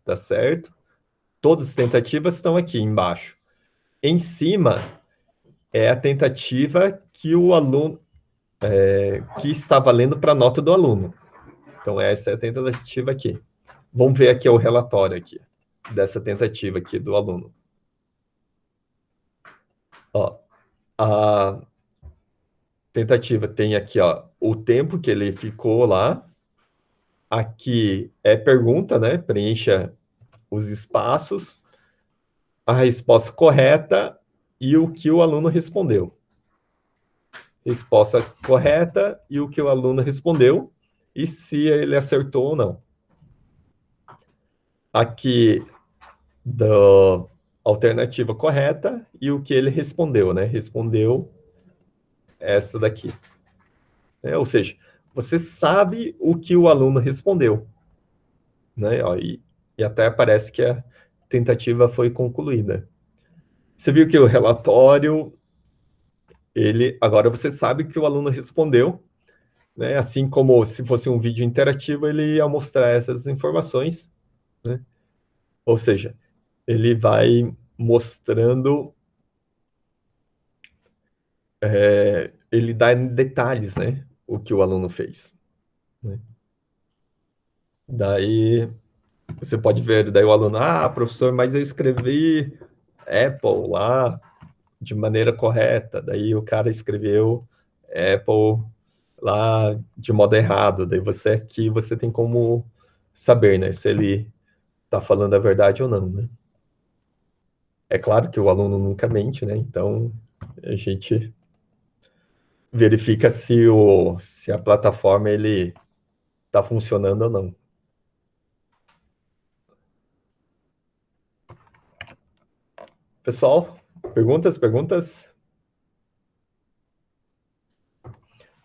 Tá certo? Todas as tentativas estão aqui embaixo. Em cima é a tentativa que o aluno que está valendo para a nota do aluno. Então essa é a tentativa aqui. Vamos ver aqui o relatório aqui dessa tentativa aqui do aluno. Ó, a tentativa tem aqui, ó, o tempo que ele ficou lá. Aqui é pergunta, né? Preencha os espaços, a resposta correta e o que o aluno respondeu. Resposta correta e o que o aluno respondeu e se ele acertou ou não. Aqui da alternativa correta e o que ele respondeu, né? Respondeu essa daqui. Ou seja, você sabe o que o aluno respondeu, né? Ó, e até parece que a tentativa foi concluída. Você viu que o relatório, agora você sabe que o aluno respondeu, né? Assim como se fosse um vídeo interativo, ele ia mostrar essas informações, né? Ou seja, ele vai mostrando, ele dá em detalhes, né? O que o aluno fez, né? Daí você pode ver, daí o aluno, professor, mas eu escrevi Apple lá de maneira correta, daí o cara escreveu Apple lá de modo errado, daí você aqui, você tem como saber, né, se ele está falando a verdade ou não, né? É claro que o aluno nunca mente, né, então a gente verifica se a plataforma ele está funcionando ou não. Pessoal, perguntas?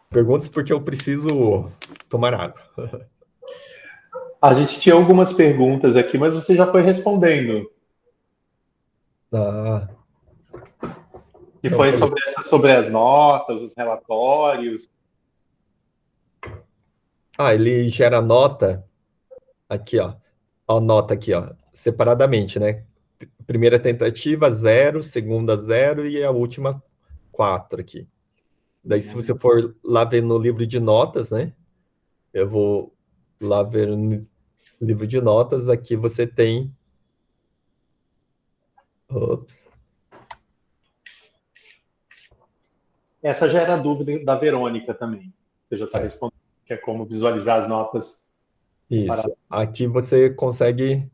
Perguntas porque eu preciso tomar água. A gente tinha algumas perguntas aqui, mas você já foi respondendo. E foi sobre as notas, os relatórios. Ele gera nota aqui, ó. A nota aqui, ó, separadamente, né? Primeira tentativa, 0, segunda, 0 e a última, 4 aqui. Daí, se você for lá ver no livro de notas, né? Eu vou lá ver livro de notas, aqui você tem... Ops. Essa já era a dúvida da Verônica também. Você já está respondendo, que é como visualizar as notas. Isso. Aqui você consegue...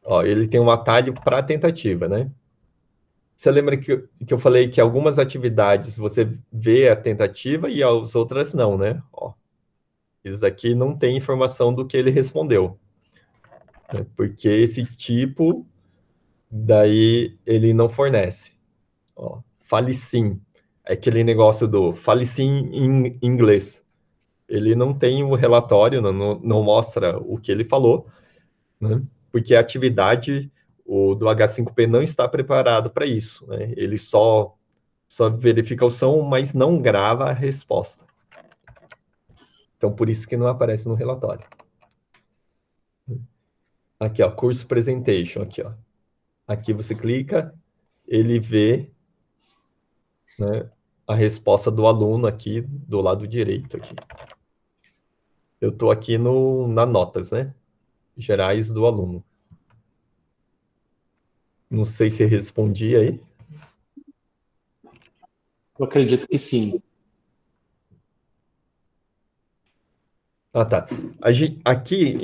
Ó, ele tem um atalho para tentativa, né? Você lembra que eu falei que algumas atividades você vê a tentativa e as outras não, né? Ó, isso daqui não tem informação do que ele respondeu, né? Porque esse tipo, daí ele não fornece. Ó, fale sim. É aquele negócio do fale sim em inglês. Ele não tem o relatório, não mostra o que ele falou, né? Porque a atividade do H5P não está preparado para isso, né? Ele só verifica o som, mas não grava a resposta. Então, por isso que não aparece no relatório. Aqui, ó, curso presentation, aqui, ó. Aqui você clica, ele vê, né, a resposta do aluno aqui do lado direito aqui. Eu estou aqui na notas, né? Gerais do aluno. Não sei se respondi aí. Eu acredito que sim. Ah, tá. Aqui,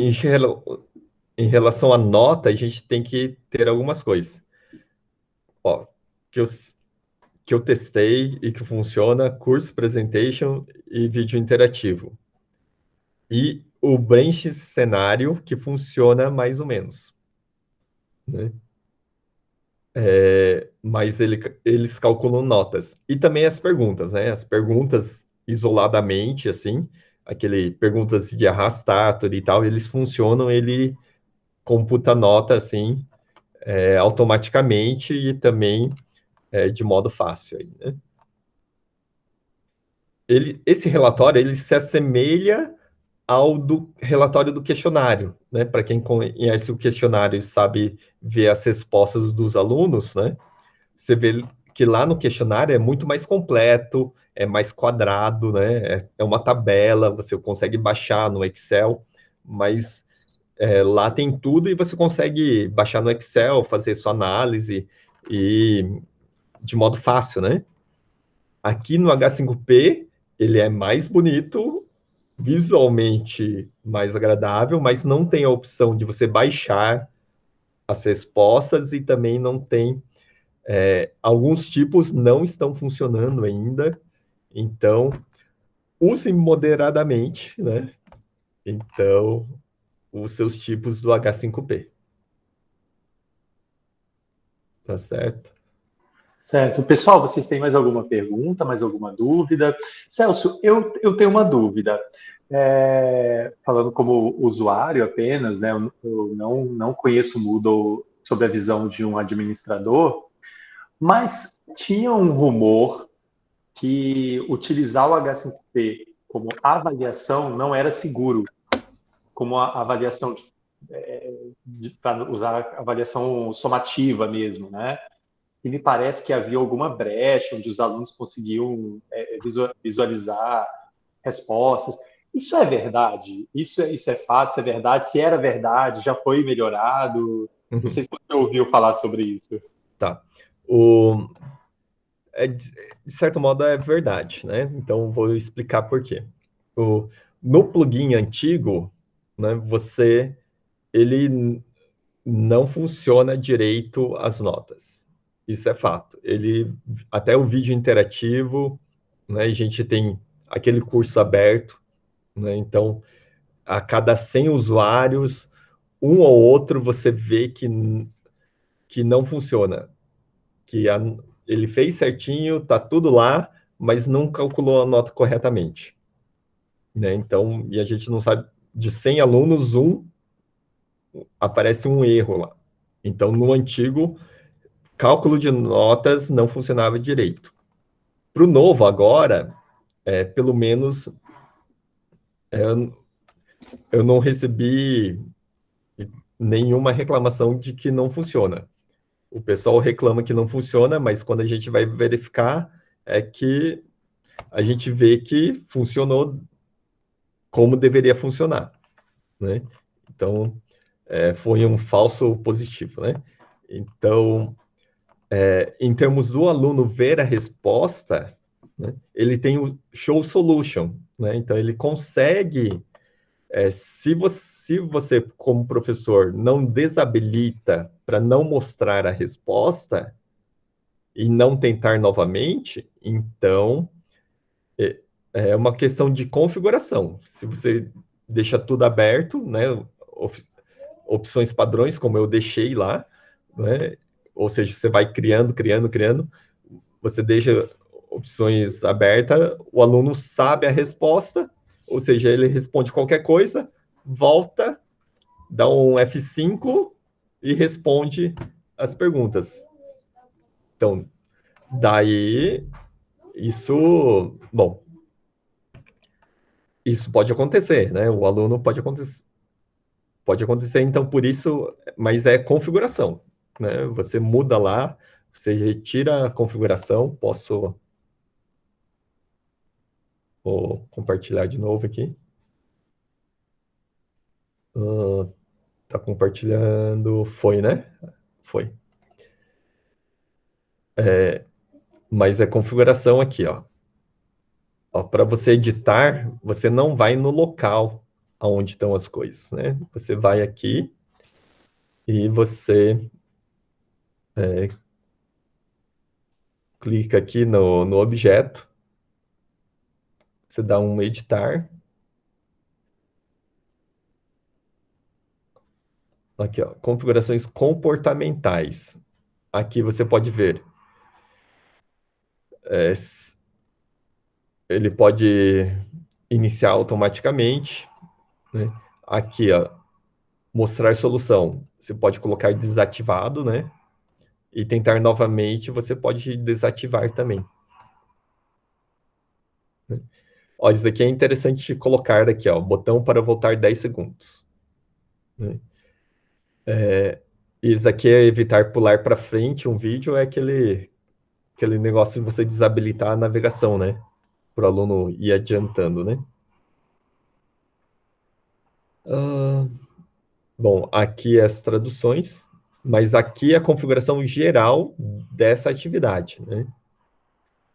em relação à nota, a gente tem que ter algumas coisas. Ó, que eu testei e que funciona, curso presentation e vídeo interativo. E o branch cenário, que funciona mais ou menos, né? Mas eles calculam notas. E também as perguntas, né? As perguntas isoladamente, assim, aquele perguntas de arrastar, tudo e tal, eles funcionam, ele computa nota, assim, automaticamente e também de modo fácil, aí, né? Esse relatório, ele se assemelha ao do relatório do questionário, né? Para quem conhece o questionário e sabe ver as respostas dos alunos, né? Você vê que lá no questionário é muito mais completo, é mais quadrado, né? É uma tabela, você consegue baixar no Excel, mas lá tem tudo e você consegue baixar no Excel, fazer sua análise e de modo fácil, né? Aqui no H5P, ele é mais bonito, visualmente mais agradável, mas não tem a opção de você baixar as respostas e também não tem... alguns tipos não estão funcionando ainda, então use moderadamente, né? Então, os seus tipos do H5P. Tá certo? Certo. Pessoal, vocês têm mais alguma pergunta, mais alguma dúvida? Celso, eu tenho uma dúvida. Falando como usuário apenas, né? Eu não conheço o Moodle sob a visão de um administrador, mas tinha um rumor que utilizar o H5P como avaliação não era seguro, como a avaliação para usar a avaliação somativa mesmo, né? E me parece que havia alguma brecha onde os alunos conseguiam visualizar respostas. Isso é verdade? Isso é fato? Isso é verdade? Se era verdade, já foi melhorado? Não sei se você ouviu falar sobre isso. Tá. De certo modo é verdade, né? Então vou explicar por quê. No plugin antigo, né, ele não funciona direito as notas. Isso é fato. Até o vídeo interativo, né, a gente tem aquele curso aberto, né? Então, a cada 100 usuários, um ou outro você vê que não funciona, que ele fez certinho, tá tudo lá, mas não calculou a nota corretamente, né? Então, e a gente não sabe, de 100 alunos, aparece um erro lá. Então, no antigo, cálculo de notas não funcionava direito. Para o novo agora, pelo menos eu não recebi nenhuma reclamação de que não funciona. O pessoal reclama que não funciona, mas quando a gente vai verificar, é que a gente vê que funcionou como deveria funcionar, né? Então, foi um falso positivo, né? Então, em termos do aluno ver a resposta, né, ele tem o show solution, né? Então, ele consegue, se você, como professor, não desabilita para não mostrar a resposta e não tentar novamente, então é uma questão de configuração. Se você deixa tudo aberto, né, opções padrões, como eu deixei lá, né, ou seja, você vai criando, você deixa opções abertas, o aluno sabe a resposta, ou seja, ele responde qualquer coisa, volta, dá um F5 e responde as perguntas. Então, daí, bom, isso pode acontecer, né? O aluno pode acontecer, então por isso, mas é configuração, né? Você muda lá, você retira a configuração, vou compartilhar de novo aqui. Tá compartilhando, foi, né? Foi. Mas é configuração aqui, ó. Para você editar, você não vai no local onde estão as coisas, né? Você vai aqui e você clica aqui no objeto, você dá um editar. Aqui, ó, configurações comportamentais. Aqui você pode ver. Ele pode iniciar automaticamente, né? Aqui, ó, mostrar solução. Você pode colocar desativado, né? E tentar novamente, você pode desativar também. Ó, isso aqui é interessante de colocar aqui, ó, botão para voltar 10 segundos. Né? Isso aqui é evitar pular para frente um vídeo, é aquele negócio de você desabilitar a navegação, né? Para o aluno ir adiantando, né? Bom, aqui as traduções, mas aqui a configuração geral dessa atividade, né?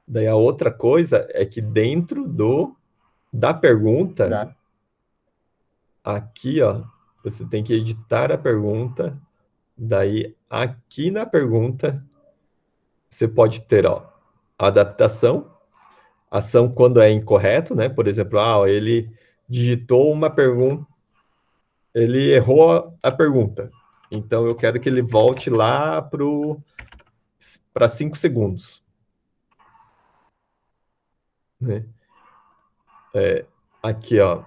Daí a outra coisa é que dentro da pergunta, aqui, ó, você tem que editar a pergunta, daí aqui na pergunta, você pode ter, ó, adaptação, ação quando é incorreto, né? Por exemplo, ele digitou uma pergunta, ele errou a pergunta. Então eu quero que ele volte lá para 5 segundos. Né? Aqui, ó,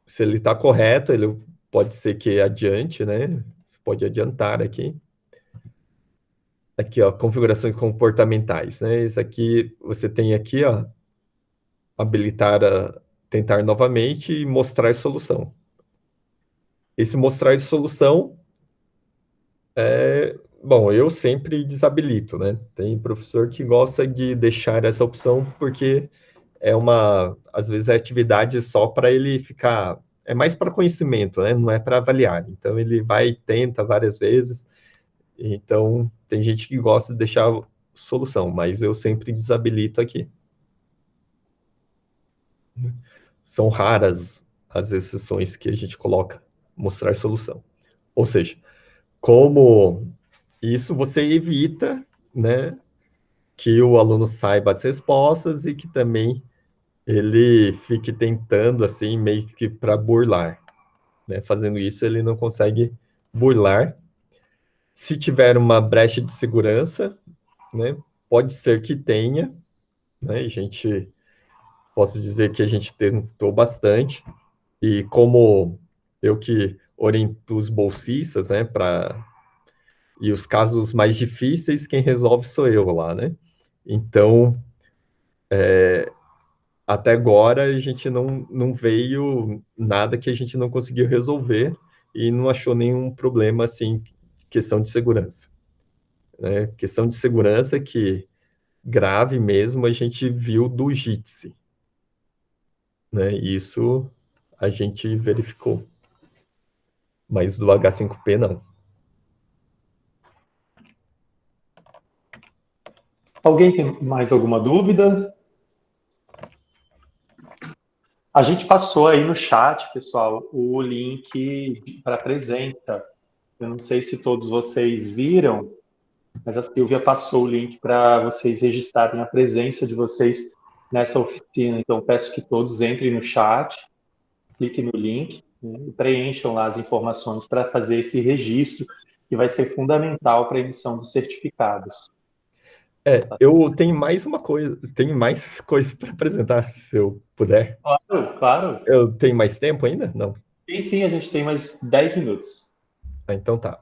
se ele está correto, ele pode ser que adiante, né? Você pode adiantar aqui. Aqui, ó, configurações comportamentais, né? Isso aqui, você tem aqui, ó, habilitar tentar novamente e mostrar solução. Esse mostrar solução bom, eu sempre desabilito, né? Tem professor que gosta de deixar essa opção porque às vezes é atividade só para ele ficar, é mais para conhecimento, né? Não é para avaliar. Então ele vai e tenta várias vezes. Então tem gente que gosta de deixar solução, mas eu sempre desabilito aqui. São raras as exceções que a gente coloca mostrar solução. Ou seja, como isso você evita, né, que o aluno saiba as respostas e que também ele fique tentando, assim, meio que para burlar. Né? Fazendo isso, ele não consegue burlar. Se tiver uma brecha de segurança, né, pode ser que tenha, né, posso dizer que a gente tentou bastante, e como eu que oriento os bolsistas, né, e os casos mais difíceis, quem resolve sou eu lá, né? Então, até agora a gente não veio nada que a gente não conseguiu resolver e não achou nenhum problema, assim, questão de segurança. Né? Questão de segurança que grave mesmo a gente viu do Jitsi. Né? Isso a gente verificou. mas do H5P não. Alguém tem mais alguma dúvida? A gente passou aí no chat, pessoal, o link para a presença. Eu não sei se todos vocês viram, mas a Silvia passou o link para vocês registrarem a presença de vocês nessa oficina. Então, peço que todos entrem no chat, cliquem no link, né, e preencham lá as informações para fazer esse registro, que vai ser fundamental para a emissão dos certificados. Eu tenho mais uma coisa, tenho mais coisas para apresentar, se eu puder. Claro, claro. Eu tenho mais tempo ainda? Não. Sim, a gente tem mais 10 minutos. Então tá.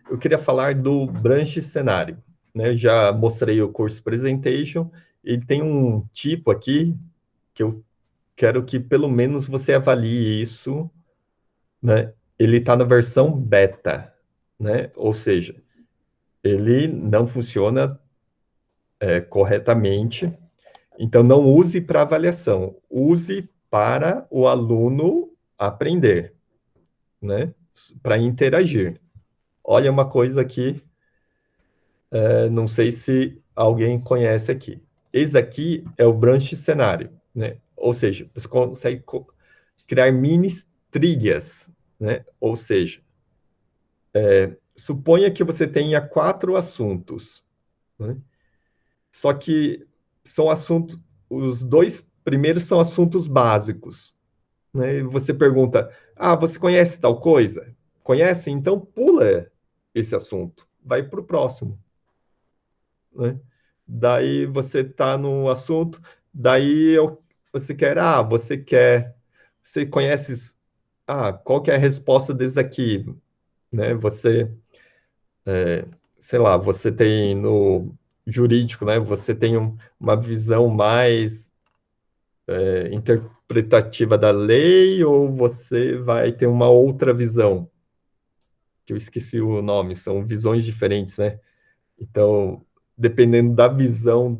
Eu queria falar do branch cenário, né? Eu já mostrei o curso Presentation e tem um tipo aqui que eu quero que pelo menos você avalie isso, né? Ele está na versão beta, né? Ou seja, ele não funciona corretamente. Então, não use para avaliação, use para o aluno aprender, né? Para interagir. Olha uma coisa aqui, não sei se alguém conhece aqui. Esse aqui é o branch cenário, né? Ou seja, você consegue criar mini trilhas, né? Ou seja, suponha que você tenha 4 assuntos, né? Só que são assuntos, os 2 primeiros são assuntos básicos, né? E você pergunta, você conhece tal coisa? Conhece? Então pula esse assunto, vai para o próximo, né? Daí você está no assunto, daí você quer, você conhece, qual que é a resposta desse aqui, né? Você, sei lá, você tem no jurídico, né? Você tem uma visão mais interpretativa da lei ou você vai ter uma outra visão? Que eu esqueci o nome, são visões diferentes, né? Então, dependendo da visão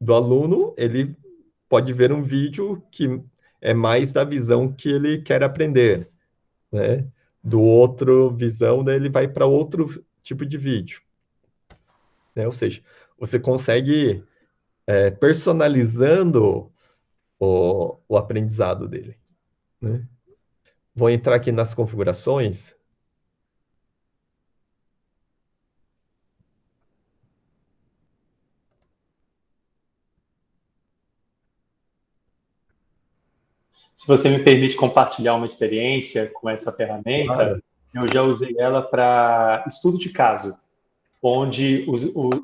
do aluno, ele pode ver um vídeo que é mais da visão que ele quer aprender, né? Do outro visão, daí ele vai para outro tipo de vídeo, né? Ou seja, você consegue personalizando o aprendizado dele, né? Vou entrar aqui nas configurações. Se você me permite compartilhar uma experiência com essa ferramenta, Claro. eu já usei ela para estudo de caso, onde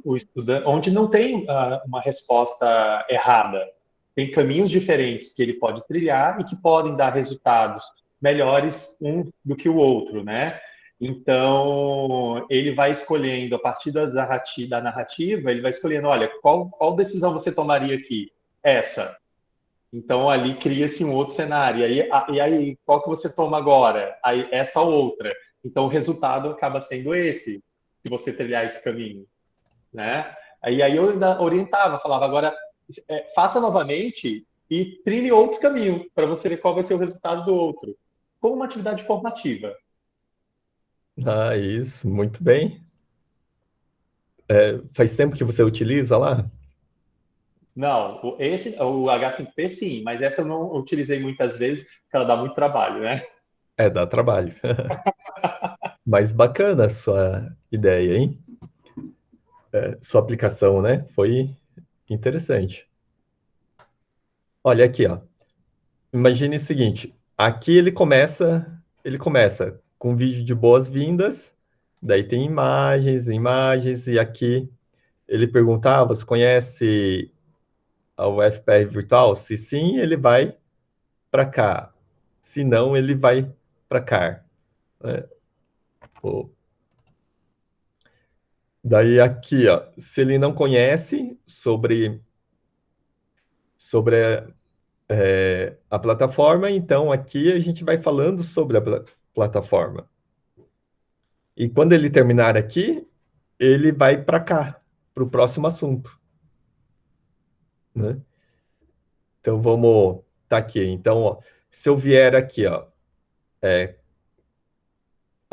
o estudante, onde não tem uma resposta errada, tem caminhos diferentes que ele pode trilhar e que podem dar resultados melhores um do que o outro, né? Então, ele vai escolhendo, a partir da narrativa, ele vai escolhendo, olha, qual decisão você tomaria aqui? Essa. Então, ali cria-se um outro cenário. E aí, qual que você toma agora? Aí, essa outra. Então, o resultado acaba sendo esse, se você trilhar esse caminho, né? Aí eu ainda orientava, falava, agora, faça novamente e trilhe outro caminho, para você ver qual vai ser o resultado do outro. Como uma atividade formativa. Isso, muito bem. Faz tempo que você utiliza lá? Não, o H5P sim, mas essa eu não utilizei muitas vezes, porque ela dá muito trabalho, né? Dá trabalho. Mas bacana a sua ideia, hein? Sua aplicação, né? Foi interessante. Olha aqui, ó. Imagine o seguinte, aqui ele começa com um vídeo de boas-vindas, daí tem imagens, e aqui ele pergunta, você conhece o FPR virtual? Se sim, ele vai para cá. Se não, ele vai para cá, né? Daí aqui, ó, se ele não conhece sobre a plataforma, então aqui a gente vai falando sobre a plataforma. E quando ele terminar aqui, ele vai para cá, para o próximo assunto, né? Então vamos tá aqui. Então, ó, se eu vier aqui, ó,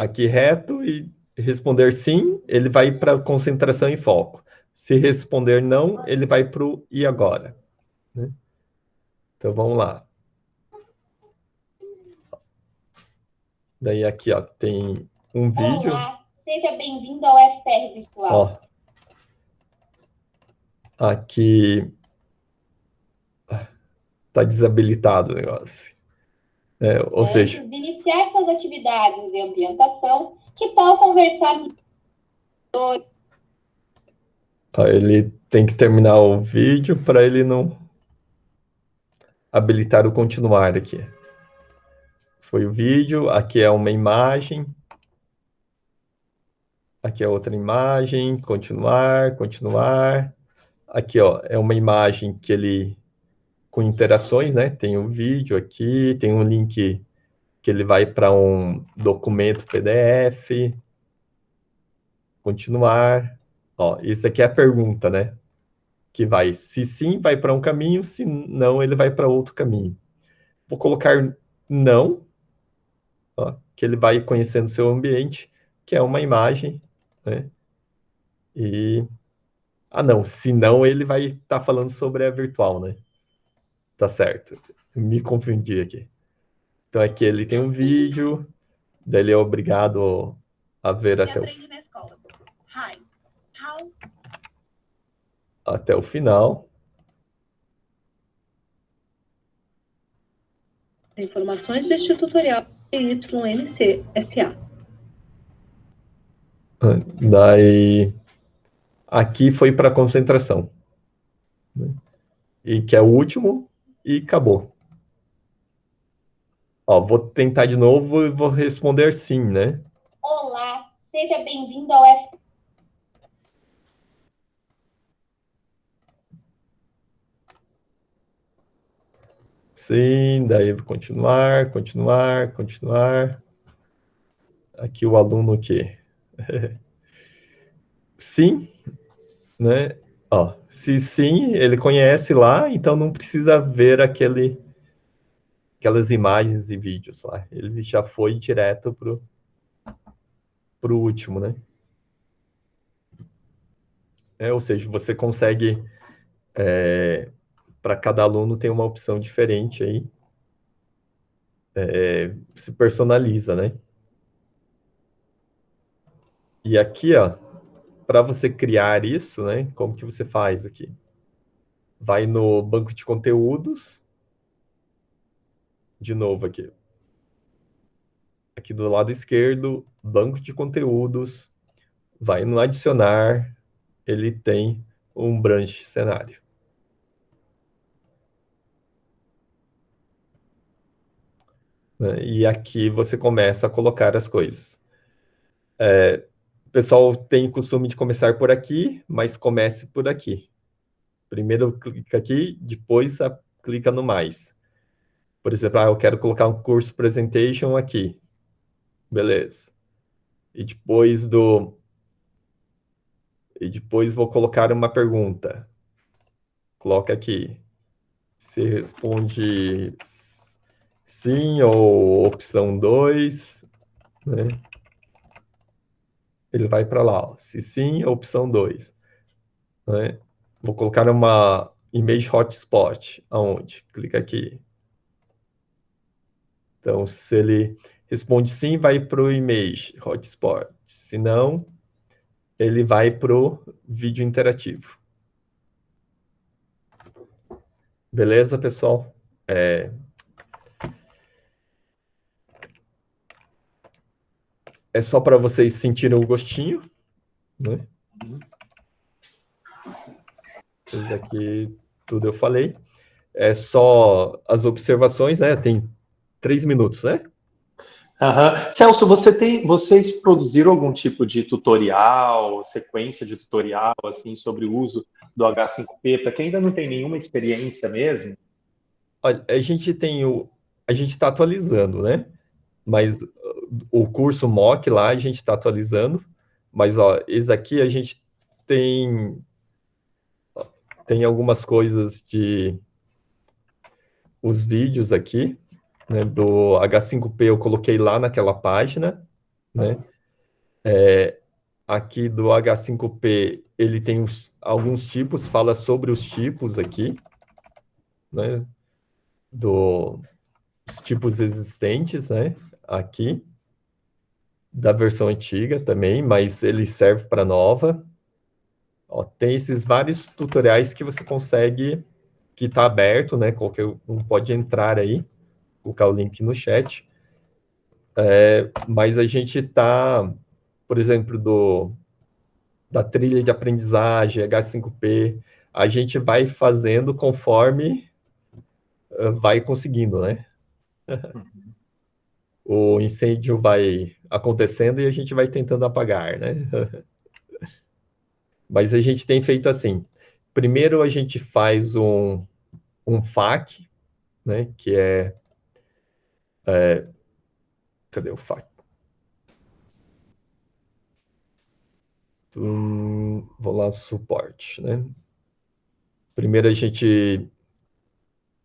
aqui reto e responder sim, ele vai para concentração e foco. Se responder não, ele vai para o e agora, né? Então, vamos lá. Daí aqui, ó, tem um vídeo. Olá, seja bem-vindo ao FPR Virtual. Ó, aqui tá desabilitado o negócio. Ou seja... Antes de iniciar suas atividades de ambientação, que tal conversar Ó, ele tem que terminar o vídeo para ele não habilitar o continuar aqui. Foi o vídeo, aqui é uma imagem. Aqui é outra imagem, continuar, continuar. Aqui, ó, é uma imagem que ele com interações, né? Tem um vídeo aqui, tem um link que ele vai para um documento PDF. Continuar. Ó, isso aqui é a pergunta, né? Que vai, se sim, vai para um caminho, se não, ele vai para outro caminho. Vou colocar não, ó, que ele vai conhecendo seu ambiente, que é uma imagem, né? E não, se não, ele vai estar falando sobre a virtual, né? Tá certo. Me confundi aqui. Então aqui ele tem um vídeo, daí ele é obrigado a ver até o final. Informações deste tutorial YNC SA. Daí aqui foi para concentração, né? E que é o último e acabou. Ó, vou tentar de novo e vou responder sim, né? Olá, seja bem-vindo ao FPR. Sim, daí continuar, continuar, continuar. Aqui o aluno que sim, né? Ó, se sim, ele conhece lá, então não precisa ver aquelas imagens e vídeos lá. Ele já foi direto pro último, né? Ou seja, você consegue, para cada aluno tem uma opção diferente aí, se personaliza, né? E aqui, ó, para você criar isso, né? Como que você faz aqui? Vai no banco de conteúdos, de novo aqui. Aqui do lado esquerdo, banco de conteúdos, vai no adicionar, ele tem um branch cenário. Né? E aqui você começa a colocar as coisas. O pessoal tem costume de começar por aqui, mas comece por aqui. Primeiro clica aqui, depois clica no mais. Por exemplo, eu quero colocar um curso presentation aqui. Beleza. E depois vou colocar uma pergunta. Coloca aqui. Se responde sim ou opção 2, né? Ele vai para lá, ó. Se sim, opção 2, né? Vou colocar uma image hotspot. Aonde? Clica aqui. Então, se ele responde sim, vai para o image hotspot. Se não, ele vai para o vídeo interativo. Beleza, pessoal? É só para vocês sentirem o gostinho, né? Isso daqui tudo eu falei. É só as observações, né? Tem 3 minutos, né? Uhum. Celso, vocês produziram algum tipo de tutorial, sequência de tutorial, assim, sobre o uso do H5P, para quem ainda não tem nenhuma experiência mesmo? Olha, a gente está atualizando, né? Mas o curso MOOC lá a gente está atualizando. Mas, ó, esse aqui a gente tem algumas coisas os vídeos aqui, né, do H5P eu coloquei lá naquela página, né? Aqui do H5P, ele tem alguns tipos, fala sobre os tipos aqui, né? Dos tipos existentes, né? Aqui, da versão antiga também, mas ele serve para nova. Ó, tem esses vários tutoriais que você consegue, que está aberto, né? Qualquer um pode entrar aí, colocar o link no chat. Mas a gente está, por exemplo, da trilha de aprendizagem, H5P, a gente vai fazendo conforme vai conseguindo, né? O incêndio vai acontecendo e a gente vai tentando apagar, né? Mas a gente tem feito assim. Primeiro a gente faz um FAQ, né? Que cadê o FAQ? Vou lá, suporte, né? Primeiro a gente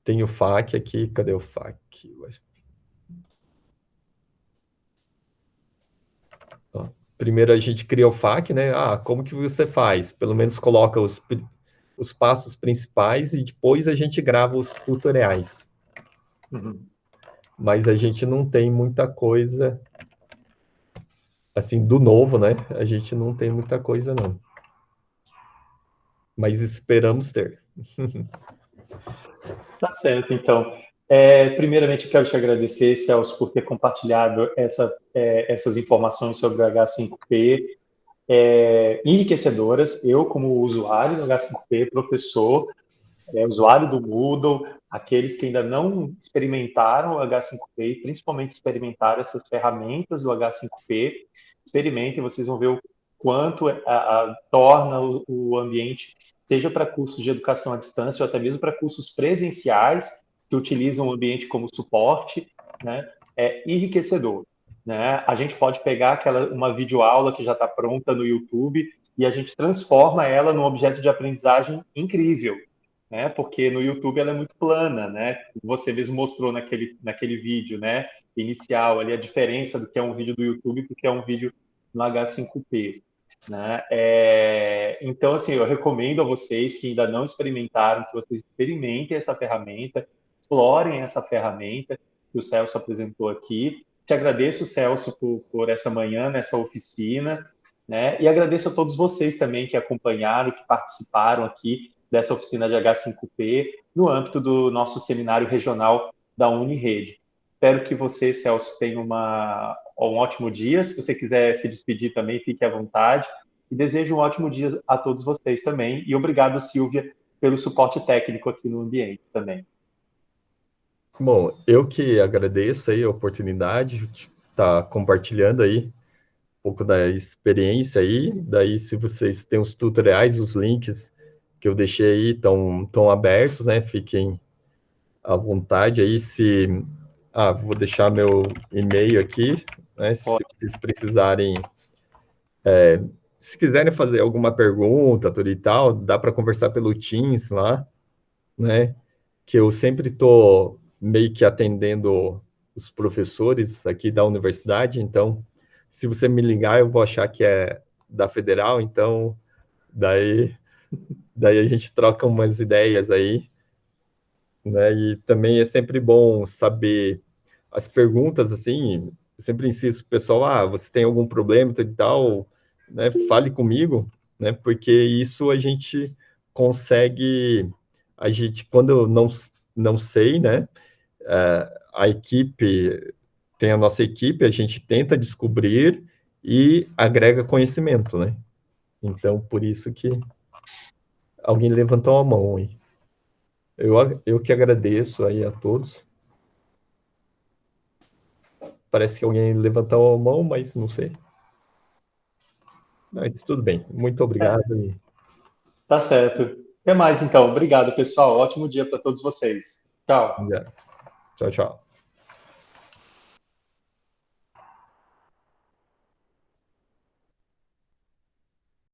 tem o FAQ aqui. Cadê o FAQ? Ó, primeiro a gente cria o FAQ, né? Como que você faz? Pelo menos coloca os passos principais e depois a gente grava os tutoriais. Mas a gente não tem muita coisa, assim, do novo, né? A gente não tem muita coisa, não. Mas esperamos ter. Tá certo, então. Primeiramente, quero te agradecer, Celso, por ter compartilhado essas informações sobre o H5P, enriquecedoras. Eu, como usuário do H5P, professor, usuário do Moodle, aqueles que ainda não experimentaram o H5P, e principalmente experimentaram essas ferramentas do H5P, experimentem, vocês vão ver o quanto torna o ambiente, seja para cursos de educação à distância ou até mesmo para cursos presenciais que utilizam o ambiente como suporte, né? É enriquecedor, né? A gente pode pegar uma videoaula que já está pronta no YouTube e a gente transforma ela num objeto de aprendizagem incrível, né? Porque no YouTube ela é muito plana, né? Você mesmo mostrou naquele vídeo, né? Inicial ali a diferença do que é um vídeo do YouTube e do que é um vídeo no H5P, né? Então, assim, eu recomendo a vocês que ainda não experimentaram, que vocês experimentem essa ferramenta, explorem essa ferramenta que o Celso apresentou aqui. Te agradeço, Celso, por essa manhã, nessa oficina, né? E agradeço a todos vocês também que acompanharam, que participaram aqui dessa oficina de H5P no âmbito do nosso seminário regional da Unirede. Espero que você, Celso, tenha um ótimo dia. Se você quiser se despedir também, fique à vontade. E desejo um ótimo dia a todos vocês também. E obrigado, Silvia, pelo suporte técnico aqui no ambiente também. Bom, eu que agradeço aí a oportunidade de estar compartilhando aí um pouco da experiência aí. Daí, se vocês têm os tutoriais, os links que eu deixei aí estão abertos, né? Fiquem à vontade aí. Vou deixar meu e-mail aqui, né? Se vocês precisarem, se quiserem fazer alguma pergunta, tudo e tal, dá para conversar pelo Teams lá, né? Que eu sempre estou meio que atendendo os professores aqui da universidade, então, se você me ligar, eu vou achar que é da Federal, então, daí a gente troca umas ideias aí, né? E também é sempre bom saber as perguntas, assim, eu sempre insisto, pessoal, você tem algum problema e tal, né? Fale comigo, né? Porque isso a gente consegue, quando eu não sei, né? A equipe, tem a nossa equipe, a gente tenta descobrir e agrega conhecimento, né? Então, por isso que alguém levantou a mão aí. Eu que agradeço aí a todos. Parece que alguém levantou a mão, mas não sei. Mas tudo bem. Muito obrigado. Tá certo. Até mais, então. Obrigado, pessoal. Ótimo dia para todos vocês. Tchau. Tchau, tchau.